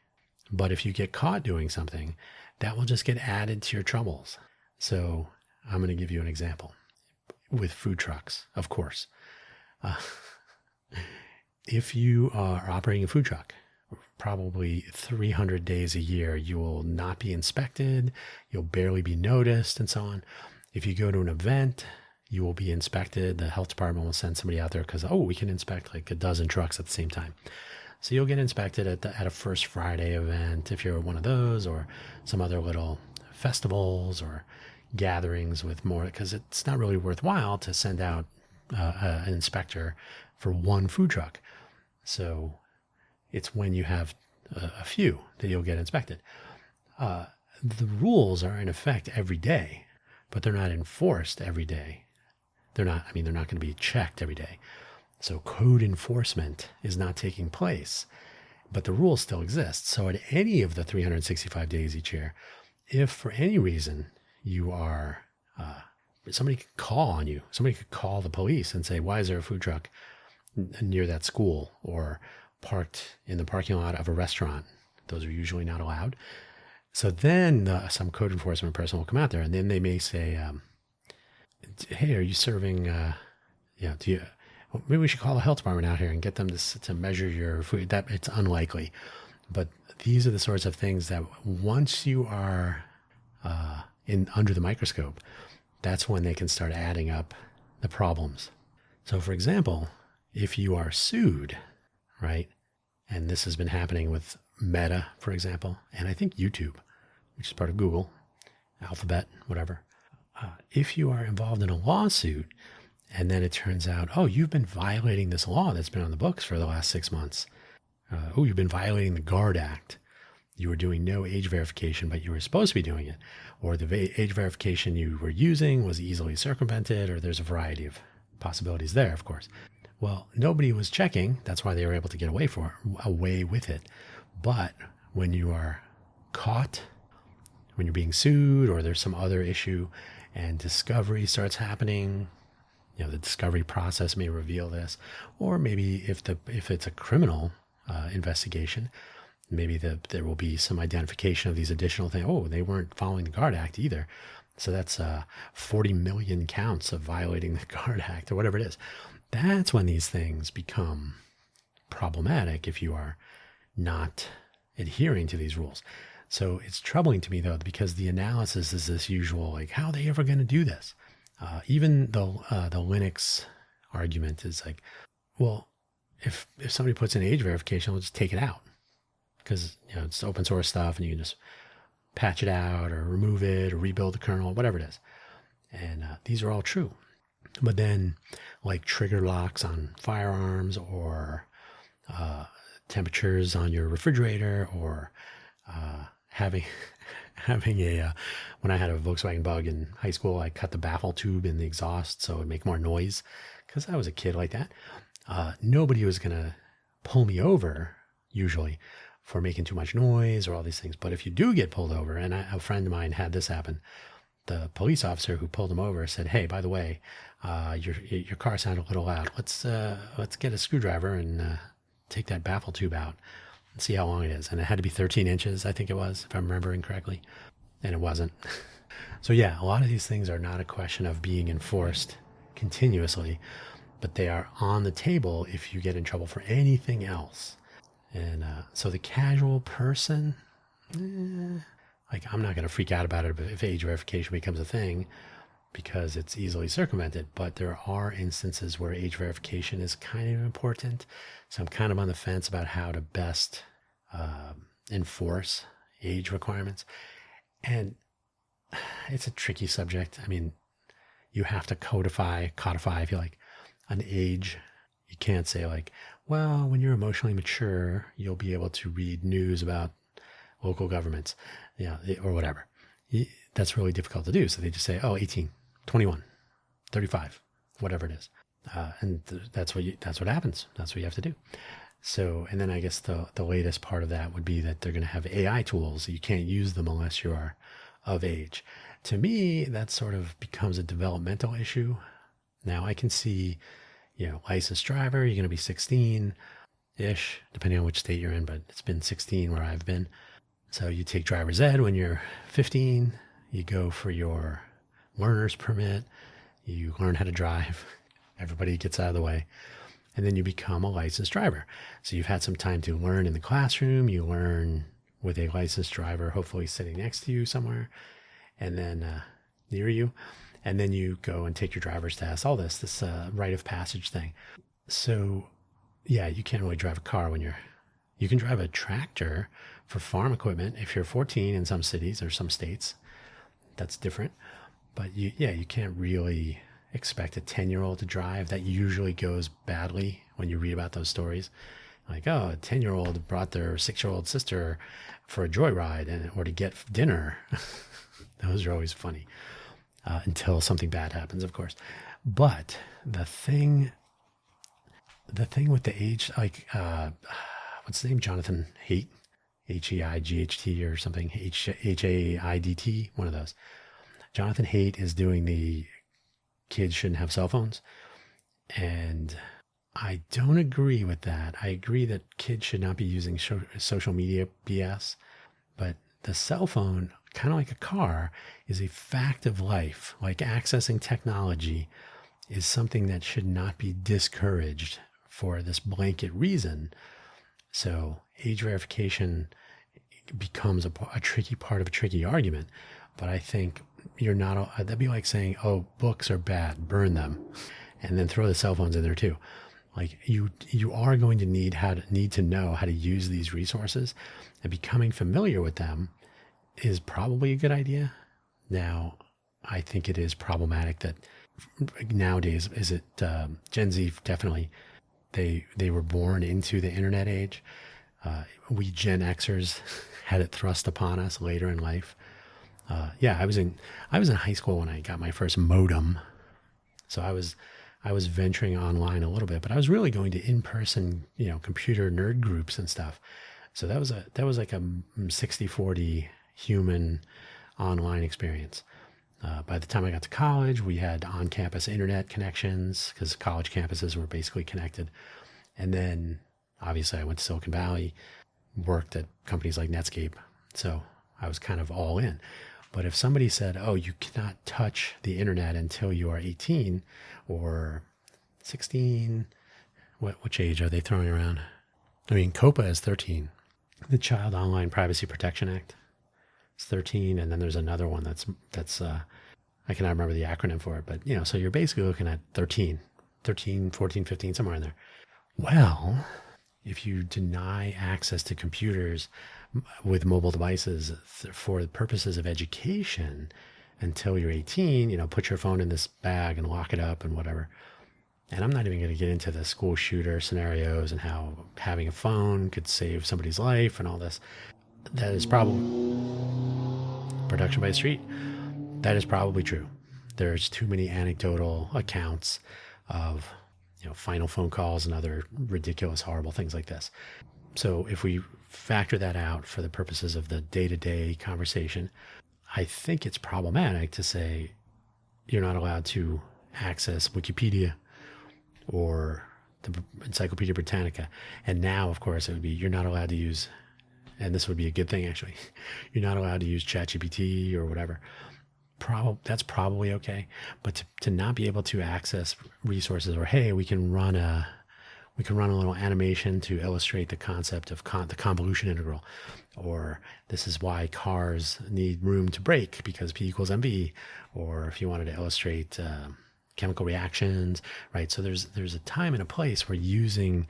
But if you get caught doing something, that will just get added to your troubles. So I'm going to give you an example with food trucks, of course. If you are operating a food truck, probably 300 days a year, you will not be inspected. You'll barely be noticed and so on. If you go to an event, you will be inspected. The health department will send somebody out there because, we can inspect like a dozen trucks at the same time. So you'll get inspected at a First Friday event if you're one of those, or some other little festivals or gatherings with more, because it's not really worthwhile to send out an inspector for one food truck. So it's when you have a few that you'll get inspected. The rules are in effect every day, but they're not enforced every day. They're not going to be checked every day. So code enforcement is not taking place, but the rules still exist. So at any of the 365 days each year, if for any reason you are, somebody could call on you, somebody could call the police and say, why is there a food truck near that school or parked in the parking lot of a restaurant? Those are usually not allowed. So then some code enforcement person will come out there and then they may say, hey, are you serving, maybe we should call the health department out here and get them to measure your food. That it's unlikely, but these are the sorts of things that once you are under the microscope, that's when they can start adding up the problems. So for example, if you are sued, right? And this has been happening with Meta, for example, and I think YouTube, which is part of Google, Alphabet, whatever. If you are involved in a lawsuit and then it turns out, you've been violating this law that's been on the books for the last 6 months. You've been violating the GUARD Act. You were doing no age verification, but you were supposed to be doing it. Or the age verification you were using was easily circumvented, or there's a variety of possibilities there, of course. Well, nobody was checking. That's why they were able to get away with it. But when you are caught, when you're being sued, or there's some other issue and discovery starts happening, the discovery process may reveal this, or maybe if it's a criminal investigation. Maybe there will be some identification of these additional things. Oh, they weren't following the Guard Act either. So that's 40 million counts of violating the Guard Act or whatever it is. That's when these things become problematic if you are not adhering to these rules. So it's troubling to me, though, because the analysis is this usual, like, how are they ever going to do this? Even the Linux argument is like, well, if somebody puts in age verification, we'll just take it out because it's open source stuff and you can just patch it out or remove it or rebuild the kernel, whatever it is. And these are all true. But then like trigger locks on firearms or temperatures on your refrigerator or having a, when I had a Volkswagen Bug in high school, I cut the baffle tube in the exhaust so it would make more noise because I was a kid like that. Nobody was going to pull me over usually for making too much noise or all these things. But if you do get pulled over, and a friend of mine had this happen, the police officer who pulled him over said, "Hey, by the way, your car sounded a little loud. Let's get a screwdriver and take that baffle tube out and see how long it is." And it had to be 13 inches, I think it was, if I'm remembering correctly. And it wasn't. So yeah, a lot of these things are not a question of being enforced continuously, but they are on the table if you get in trouble for anything else. And so the casual person, like I'm not going to freak out about it if age verification becomes a thing because it's easily circumvented. But there are instances where age verification is kind of important. So I'm kind of on the fence about how to best enforce age requirements. And it's a tricky subject. I mean, you have to codify, if you like, an age. You can't say like, well, when you're emotionally mature, you'll be able to read news about local governments, or whatever. That's really difficult to do. So they just say, oh, 18, 21, 35, whatever it is. And that's what happens. That's what you have to do. So, and then I guess the latest part of that would be that they're going to have AI tools. You can't use them unless you are of age. To me, that sort of becomes a developmental issue. Now I can see, licensed driver, you're going to be 16-ish, depending on which state you're in, but it's been 16 where I've been. So you take driver's ed when you're 15, you go for your learner's permit, you learn how to drive, everybody gets out of the way, and then you become a licensed driver. So you've had some time to learn in the classroom, you learn with a licensed driver, hopefully sitting next to you somewhere, and then near you. And then you go and take your driver's test, all this rite of passage thing. So yeah, you can't really drive a car you can drive a tractor for farm equipment if you're 14 in some cities or some states. That's different. But you can't really expect a 10-year-old to drive. That usually goes badly when you read about those stories. Like, oh, a 10-year-old brought their 6-year-old sister for a joyride or to get dinner. Those are always funny. Until something bad happens, of course. But the thing with the age, like, what's his name? Jonathan Haidt, Height or something, Haidt, one of those. Jonathan Haidt is doing the kids shouldn't have cell phones. And I don't agree with that. I agree that kids should not be using social media BS, but the cell phone, kind of like a car, is a fact of life. Like accessing technology is something that should not be discouraged for this blanket reason. So age verification becomes a tricky part of a tricky argument. But I think that'd be like saying, oh, books are bad, burn them, and then throw the cell phones in there too. Like you are going to need to know how to use these resources, and becoming familiar with them is probably a good idea. Now, I think it is problematic that nowadays, Gen Z, definitely, they were born into the internet age. We Gen Xers had it thrust upon us later in life. I was in high school when I got my first modem. So I was venturing online a little bit, but I was really going to in-person, computer nerd groups and stuff. So that was like a 60-40 human online experience. By the time I got to college, we had on-campus internet connections because college campuses were basically connected. And then Obviously, I went to Silicon Valley, worked at companies like Netscape. So I was kind of all in. But if somebody said, oh, you cannot touch the internet until you are 18 or 16, which age are they throwing around? I mean, COPA is 13. The Child Online Privacy Protection Act is 13. And then there's another one that's I cannot remember the acronym for it, but so you're basically looking at 13, 14, 15, somewhere in there. Well, if you deny access to computers with mobile devices for the purposes of education until you're 18, put your phone in this bag and lock it up and whatever. And I'm not even going to get into the school shooter scenarios and how having a phone could save somebody's life and all this. That is probably production by the street. That is probably true. There's too many anecdotal accounts of final phone calls and other ridiculous, horrible things like this. So if we factor that out for the purposes of the day-to-day conversation, I think it's problematic to say you're not allowed to access Wikipedia or the Encyclopedia Britannica. And now, of course, it would be you're not allowed to use, and this would be a good thing actually, you're not allowed to use ChatGPT or whatever. That's probably okay. But to not be able to access resources, or hey, we can run a little animation to illustrate the concept of the convolution integral, or this is why cars need room to brake because P equals mv, or if you wanted to illustrate chemical reactions, right? So there's a time and a place where using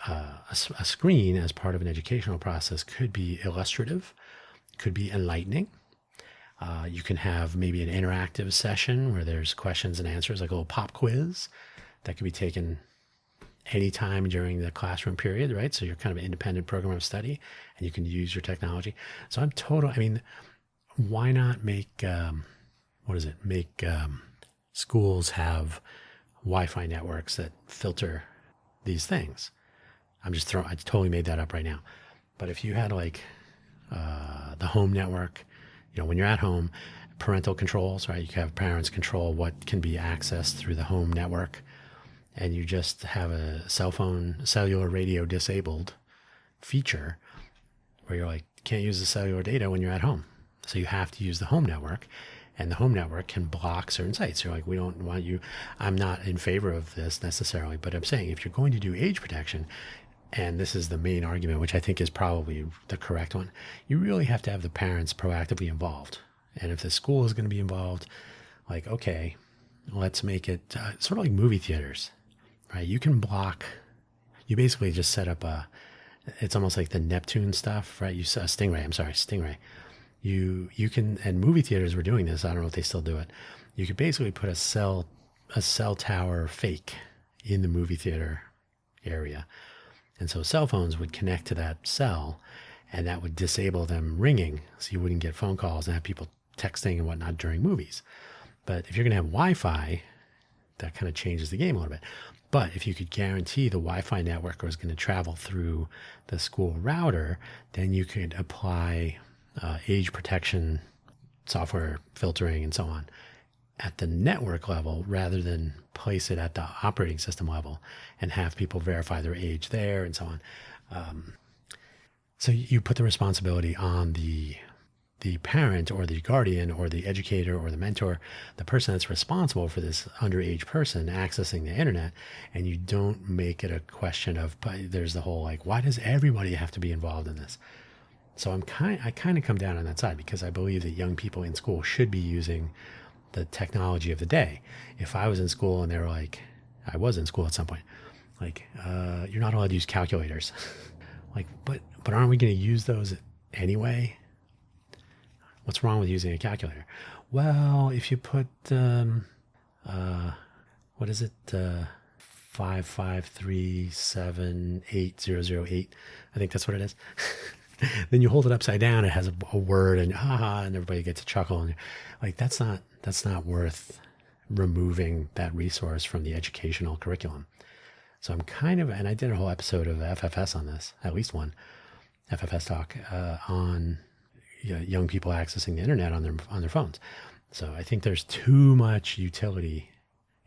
a screen as part of an educational process could be illustrative, could be enlightening. You can have maybe an interactive session where there's questions and answers, like a little pop quiz that could be taken anytime during the classroom period, right? So you're kind of an independent program of study and you can use your technology. So why not make schools have Wi-Fi networks that filter these things? I totally made that up right now. But if you had the home network, when you're at home, parental controls, right? You can have parents control what can be accessed through the home network, and you just have a cell phone, cellular radio disabled feature where you're like, you can't use the cellular data when you're at home. So you have to use the home network, and the home network can block certain sites. You're like, we don't want you. I'm not in favor of this necessarily, but I'm saying if you're going to do age protection, and this is the main argument, which I think is probably the correct one, you really have to have the parents proactively involved. And if the school is going to be involved, okay, let's make it sort of like movie theaters, right? You basically just set up it's almost like the Neptune stuff, right? Stingray. You can, and movie theaters were doing this. I don't know if they still do it. You could basically put a cell tower fake in the movie theater area. And so cell phones would connect to that cell, and that would disable them ringing, so you wouldn't get phone calls and have people texting and whatnot during movies. But if you're going to have Wi-Fi, that kind of changes the game a little bit. But if you could guarantee the Wi-Fi network was going to travel through the school router, then you could apply age protection software filtering and so on at the network level rather than place it at the operating system level and have people verify their age there and so on. So you put the responsibility on the parent or the guardian or the educator or the mentor, the person that's responsible for this underage person accessing the internet, and you don't make it a question of, there's the whole why does everybody have to be involved in this? So I kind of come down on that side because I believe that young people in school should be using the technology of the day. If I was in school and they were like, I was in school at some point, you're not allowed to use calculators. But aren't we going to use those anyway? What's wrong with using a calculator? Well, if you put, 5537808, I think that's what it is. Then you hold it upside down, it has a word and and everybody gets a chuckle. And that's not worth removing that resource from the educational curriculum. So I'm and I did a whole episode of FFS on this, at least one FFS talk on young people accessing the internet on their phones. So I think there's too much utility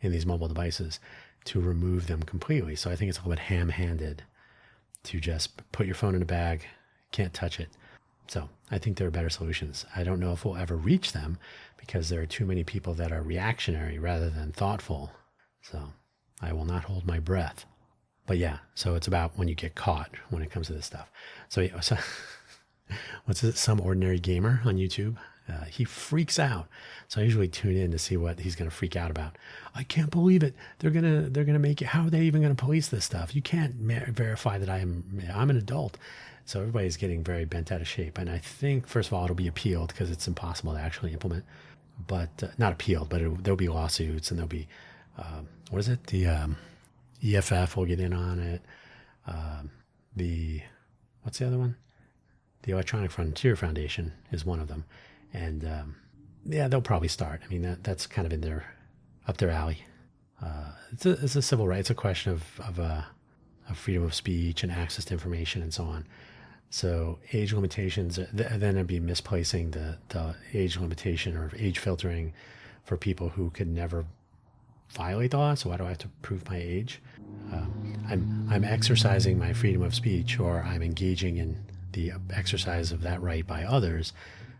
in these mobile devices to remove them completely. So I think it's a little bit ham-handed to just put your phone in a bag, can't touch it. So I think there are better solutions. I don't know if we'll ever reach them because there are too many people that are reactionary rather than thoughtful. So I will not hold my breath. But yeah, so it's about when you get caught when it comes to this stuff. So what's it? Some ordinary gamer on YouTube. He freaks out. So I usually tune in to see what he's going to freak out about. I can't believe it. They're gonna make it. How are they even going to police this stuff? You can't verify that I'm an adult. So everybody's getting very bent out of shape. And I think, first of all, it'll be appealed because it's impossible to actually implement. But not appealed, but there'll be lawsuits, and there'll be, what is it? The EFF will get in on it. What's the other one? The Electronic Frontier Foundation is one of them. And yeah, they'll probably start. I mean, that's kind of up their alley. It's a civil right. It's a question of freedom of speech and access to information and so on. So age limitations, then I'd be misplacing the age limitation or age filtering for people who could never violate the law. So why do I have to prove my age? I'm exercising my freedom of speech, or I'm engaging in the exercise of that right by others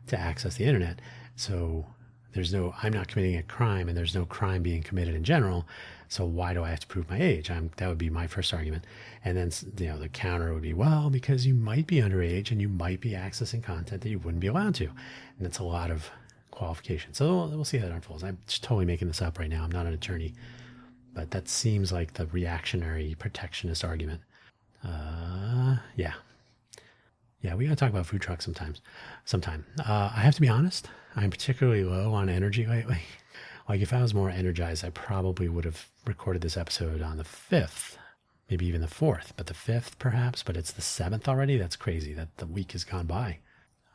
to access the internet. So I'm not committing a crime, and there's no crime being committed in general. So why do I have to prove my age? That would be my first argument. And then, the counter would be, well, because you might be underage and you might be accessing content that you wouldn't be allowed to. And that's a lot of qualifications. So we'll see how that unfolds. I'm just totally making this up right now. I'm not an attorney, but that seems like the reactionary protectionist argument. Yeah, we got to talk about food trucks sometime. I have to be honest, I'm particularly low on energy lately. Like, if I was more energized, I probably would have recorded this episode on the 5th, maybe even the 4th, but the 5th perhaps, but it's the 7th already. That's crazy that the week has gone by.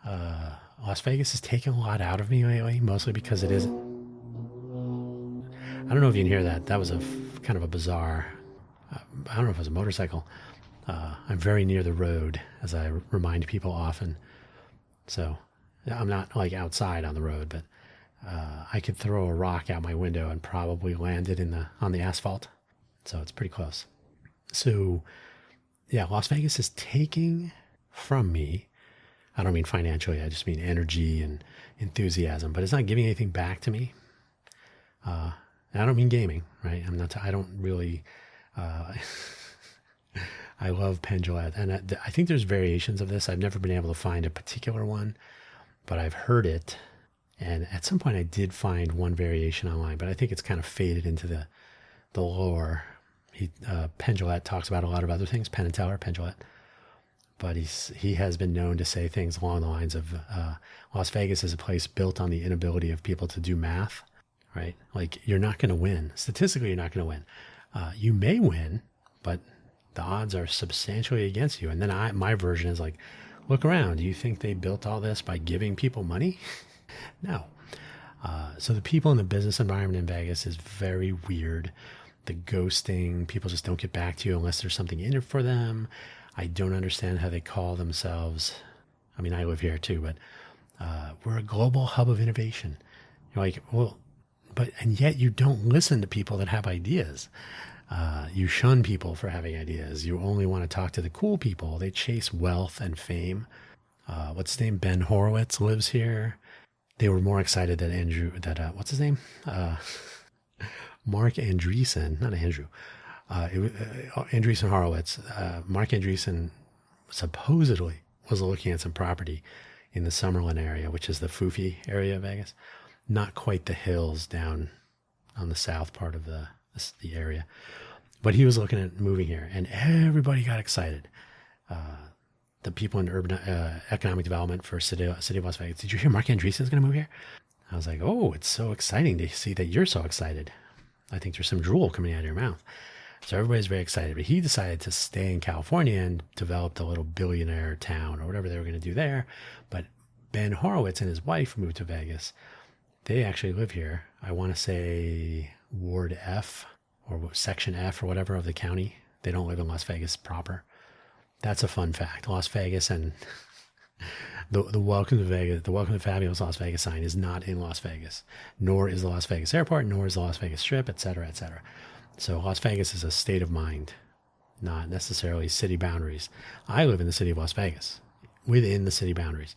Las Vegas has taken a lot out of me lately, mostly because it isn't. I don't know if you can hear that. That was kind of a bizarre, I don't know if it was a motorcycle. I'm very near the road, as I remind people often. So I'm not like outside on the road, but I could throw a rock out my window and probably land it on the asphalt. So it's pretty close. So yeah, Las Vegas is taking from me. I don't mean financially. I just mean energy and enthusiasm, but it's not giving anything back to me. And I don't mean gaming, right? I don't really, I love Pendulette, and I think there's variations of this. I've never been able to find a particular one, but I've heard it. And at some point I did find one variation online, but I think it's kind of faded into the lore. Pendulette talks about a lot of other things, Penn and Teller, Pendulette. But he has been known to say things along the lines of Las Vegas is a place built on the inability of people to do math, right? Like, you're not going to win. Statistically, you're not going to win. You may win, but the odds are substantially against you. And then my version is like, look around. Do you think they built all this by giving people money? No. So the people in the business environment in Vegas is very weird. The ghosting, people just don't get back to you unless there's something in it for them. I don't understand how they call themselves. I mean, I live here too, but we're a global hub of innovation. You're like, well, and yet you don't listen to people that have ideas. You shun people for having ideas. You only want to talk to the cool people. They chase wealth and fame. What's his name? Ben Horowitz lives here. They were more excited that what's his name? Mark Andreessen, not Andrew. Andreessen Horowitz. Mark Andreessen supposedly was looking at some property in the Summerlin area, which is the Foofy area of Vegas. Not quite the hills down on the south part of the area. But he was looking at moving here, and everybody got excited. The people in urban economic development for City of Las Vegas. Did you hear Mark Andreessen is going to move here? I was like, oh, it's so exciting to see that you're so excited. I think there's some drool coming out of your mouth. So everybody's very excited. But he decided to stay in California and developed a little billionaire town or whatever they were going to do there. But Ben Horowitz and his wife moved to Vegas. They actually live here. I want to say Ward F or Section F or whatever of the county. They don't live in Las Vegas proper. That's a fun fact. Las Vegas and the Welcome to Vegas, the Welcome to Fabulous Las Vegas sign is not in Las Vegas, nor is the Las Vegas airport, nor is the Las Vegas Strip, et cetera, et cetera. So Las Vegas is a state of mind. not necessarily city boundaries. I live in the city of Las Vegas, within the city boundaries.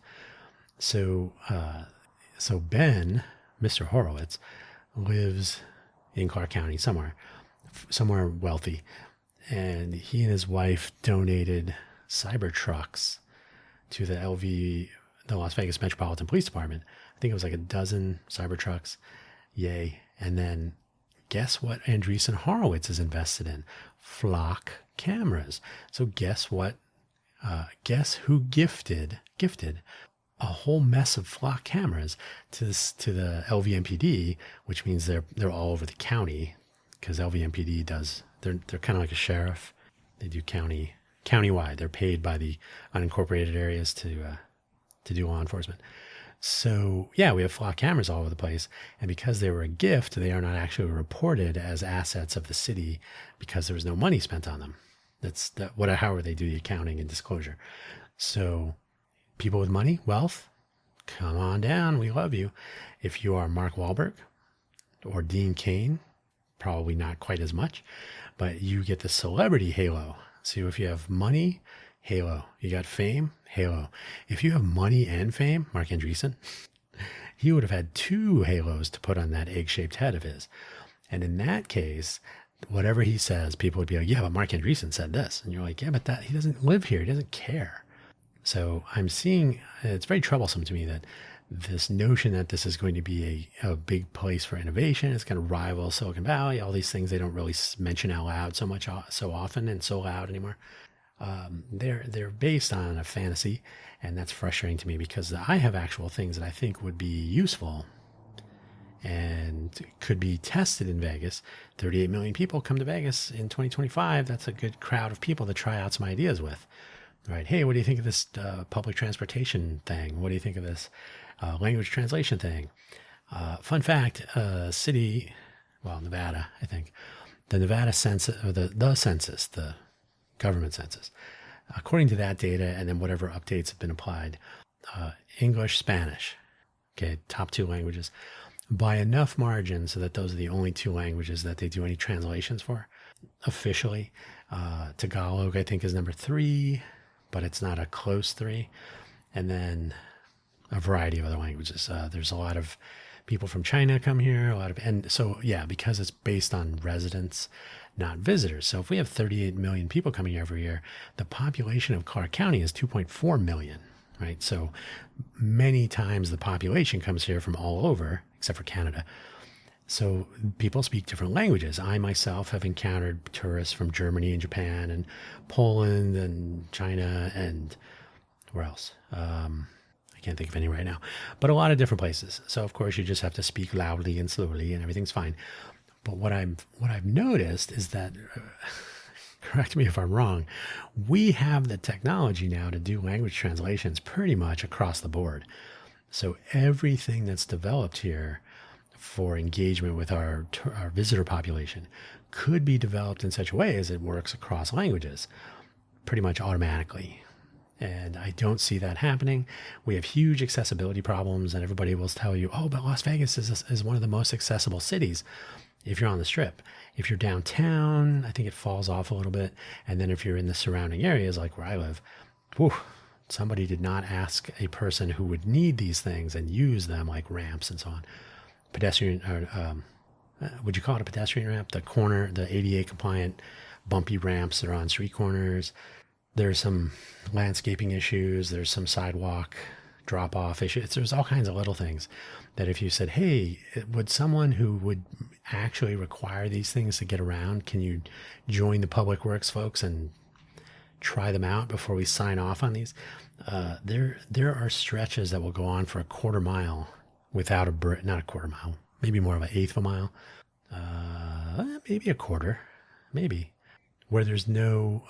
So, so Ben, Mr. Horowitz, lives in Clark County somewhere wealthy, and he and his wife donated Cybertrucks to the Las Vegas Metropolitan Police Department. I think it was like a dozen Cybertrucks. Yay. And then guess what Andreessen Horowitz is invested in? Flock cameras. So guess what? Guess who gifted a whole mess of flock cameras to the LVMPD, which means they're all over the county, because LVMPD they're kind of like a sheriff. They do countywide. They're paid by the unincorporated areas to do law enforcement. So yeah, we have flock cameras all over the place, and because they were a gift, they are not actually reported as assets of the city because there was no money spent on them. However they do the accounting and disclosure. So people with money, wealth, come on down. We love you. If you are Mark Wahlberg or Dean Cain, probably not quite as much, but you get the celebrity halo. So if you have money, halo. You got fame, halo. If you have money and fame, Mark Andreessen, he would have had 2 halos to put on that egg-shaped head of his. And in that case, whatever he says, people would be like, yeah, but Mark Andreessen said this. And you're like, yeah, but he doesn't live here. He doesn't care. So I'm seeing, it's very troublesome to me that this notion that this is going to be a big place for innovation, it's going to rival Silicon Valley, all these things they don't really mention out loud so often and so loud anymore. They're based on a fantasy, and that's frustrating to me because I have actual things that I think would be useful and could be tested in Vegas. 38 million people come to Vegas in 2025. That's a good crowd of people to try out some ideas with. Right? Hey, what do you think of this public transportation thing? What do you think of this language translation thing? Fun fact, Nevada, I think. The Nevada census, or the census, the government census, according to that data, and then whatever updates have been applied, English, Spanish, okay, top 2 languages, by enough margin so that those are the only 2 languages that they do any translations for officially. Tagalog, I think, is number 3, but it's not a close 3. And then a variety of other languages. There's a lot of people from China come here, and so yeah, because it's based on residents, not visitors. So if we have 38 million people coming here every year, the population of Clark County is 2.4 million, right? So many times the population comes here from all over, except for Canada. So people speak different languages. I myself have encountered tourists from Germany and Japan and Poland and China and where else? I can't think of any right now, but a lot of different places. So of course you just have to speak loudly and slowly and everything's fine. But what I've noticed is that, correct me if I'm wrong, we have the technology now to do language translations pretty much across the board. So everything that's developed here for engagement with our visitor population could be developed in such a way as it works across languages pretty much automatically. And I don't see that happening. We have huge accessibility problems, and everybody will tell you, oh, but Las Vegas is one of the most accessible cities if you're on the Strip. If you're downtown, I think it falls off a little bit. And then if you're in the surrounding areas, like where I live, somebody did not ask a person who would need these things and use them, like ramps and so on. Pedestrian, would you call it a pedestrian ramp? The ADA compliant bumpy ramps that are on street corners. There's some landscaping issues. There's some sidewalk drop-off issues. There's all kinds of little things that if you said, hey, would someone who would actually require these things to get around, can you join the public works folks and try them out before we sign off on these? There are stretches that will go on for a quarter mile without not a quarter mile, maybe more of an eighth of a mile, maybe a quarter, maybe, where there's no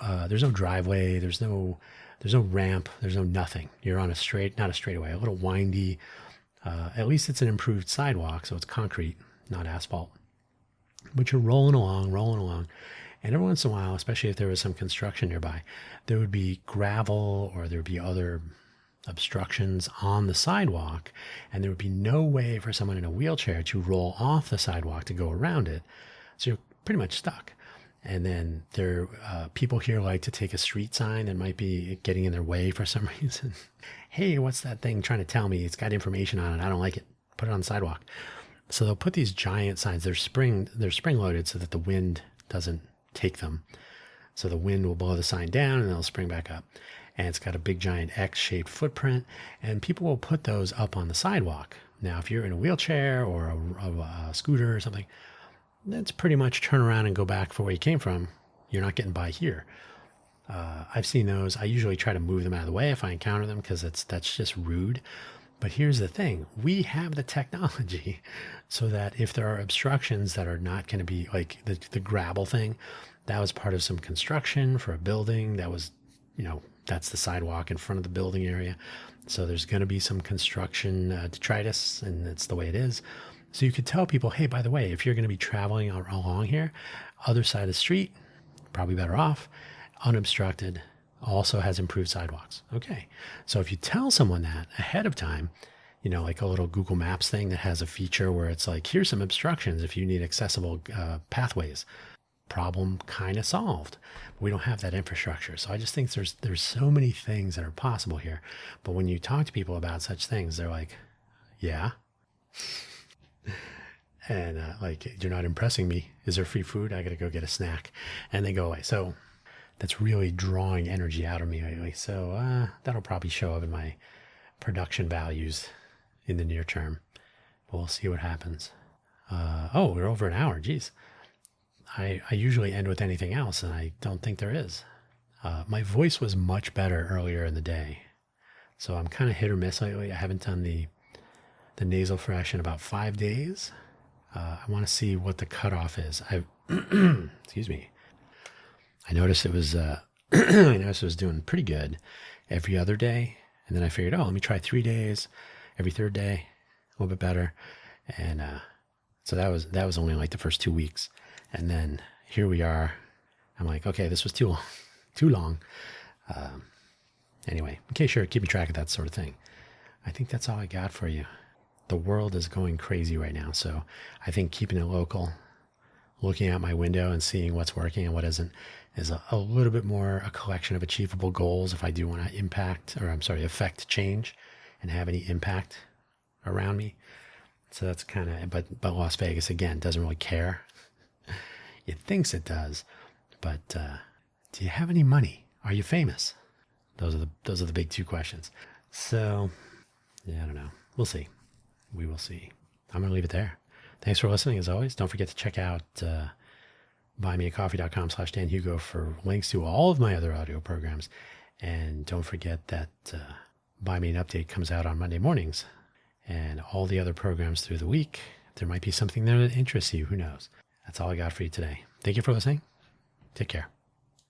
driveway, there's no ramp, there's no nothing. You're on not a straightaway, a little windy. At least it's an improved sidewalk, so it's concrete, not asphalt. But you're rolling along. And every once in a while, especially if there was some construction nearby, there would be gravel or there would be other obstructions on the sidewalk, and there would be no way for someone in a wheelchair to roll off the sidewalk to go around it. So you're pretty much stuck. And then there, people here like to take a street sign that might be getting in their way for some reason. Hey, what's that thing trying to tell me? It's got information on it. I don't like it. Put it on the sidewalk. So they'll put these giant signs. They're spring loaded so that the wind doesn't take them. So the wind will blow the sign down and they'll spring back up. And it's got a big giant X-shaped footprint. And people will put those up on the sidewalk. Now, if you're in a wheelchair or a scooter or something, that's pretty much turn around and go back for where you came from. You're not getting by here. I've seen those. I usually try to move them out of the way if I encounter them because that's just rude. But here's the thing. We have the technology so that if there are obstructions that are not going to be like the gravel thing, that was part of some construction for a building. That was, that's the sidewalk in front of the building area. So there's going to be some construction detritus, and that's the way it is. So you could tell people, hey, by the way, if you're going to be traveling along here, other side of the street, probably better off, unobstructed, also has improved sidewalks. Okay. So if you tell someone that ahead of time, like a little Google Maps thing that has a feature where it's like, here's some obstructions if you need accessible pathways, problem kind of solved. We don't have that infrastructure. So I just think there's so many things that are possible here. But when you talk to people about such things, they're like, yeah. And you're not impressing me. Is there free food? I got to go get a snack. And they go away. So that's really drawing energy out of me lately. So that'll probably show up in my production values in the near term. But we'll see what happens. We're over an hour. Geez. I usually end with anything else, and I don't think there is. My voice was much better earlier in the day. So I'm kind of hit or miss lately. I haven't done the nasal fresh in about 5 days. I want to see what the cutoff is. Excuse me. I noticed it was doing pretty good every other day. And then I figured, let me try 3 days, every third day, a little bit better. And so that was only like the first 2 weeks. And then here we are. I'm like, okay, this was too long. Anyway, in case you're keeping track of that sort of thing, I think that's all I got for you. The world is going crazy right now. So I think keeping it local, looking out my window and seeing what's working and what isn't, is a little bit more a collection of achievable goals if I do want to affect change and have any impact around me. So that's kind of, but Las Vegas, again, doesn't really care. It thinks it does, but do you have any money? Are you famous? Those are the big two questions. So, yeah, I don't know. We'll see. We will see. I'm going to leave it there. Thanks for listening, as always. Don't forget to check out buymeacoffee.com/Dan Hugo for links to all of my other audio programs. And don't forget that Buy Me an Update comes out on Monday mornings. And all the other programs through the week. There might be something there that interests you. Who knows? That's all I got for you today. Thank you for listening. Take care.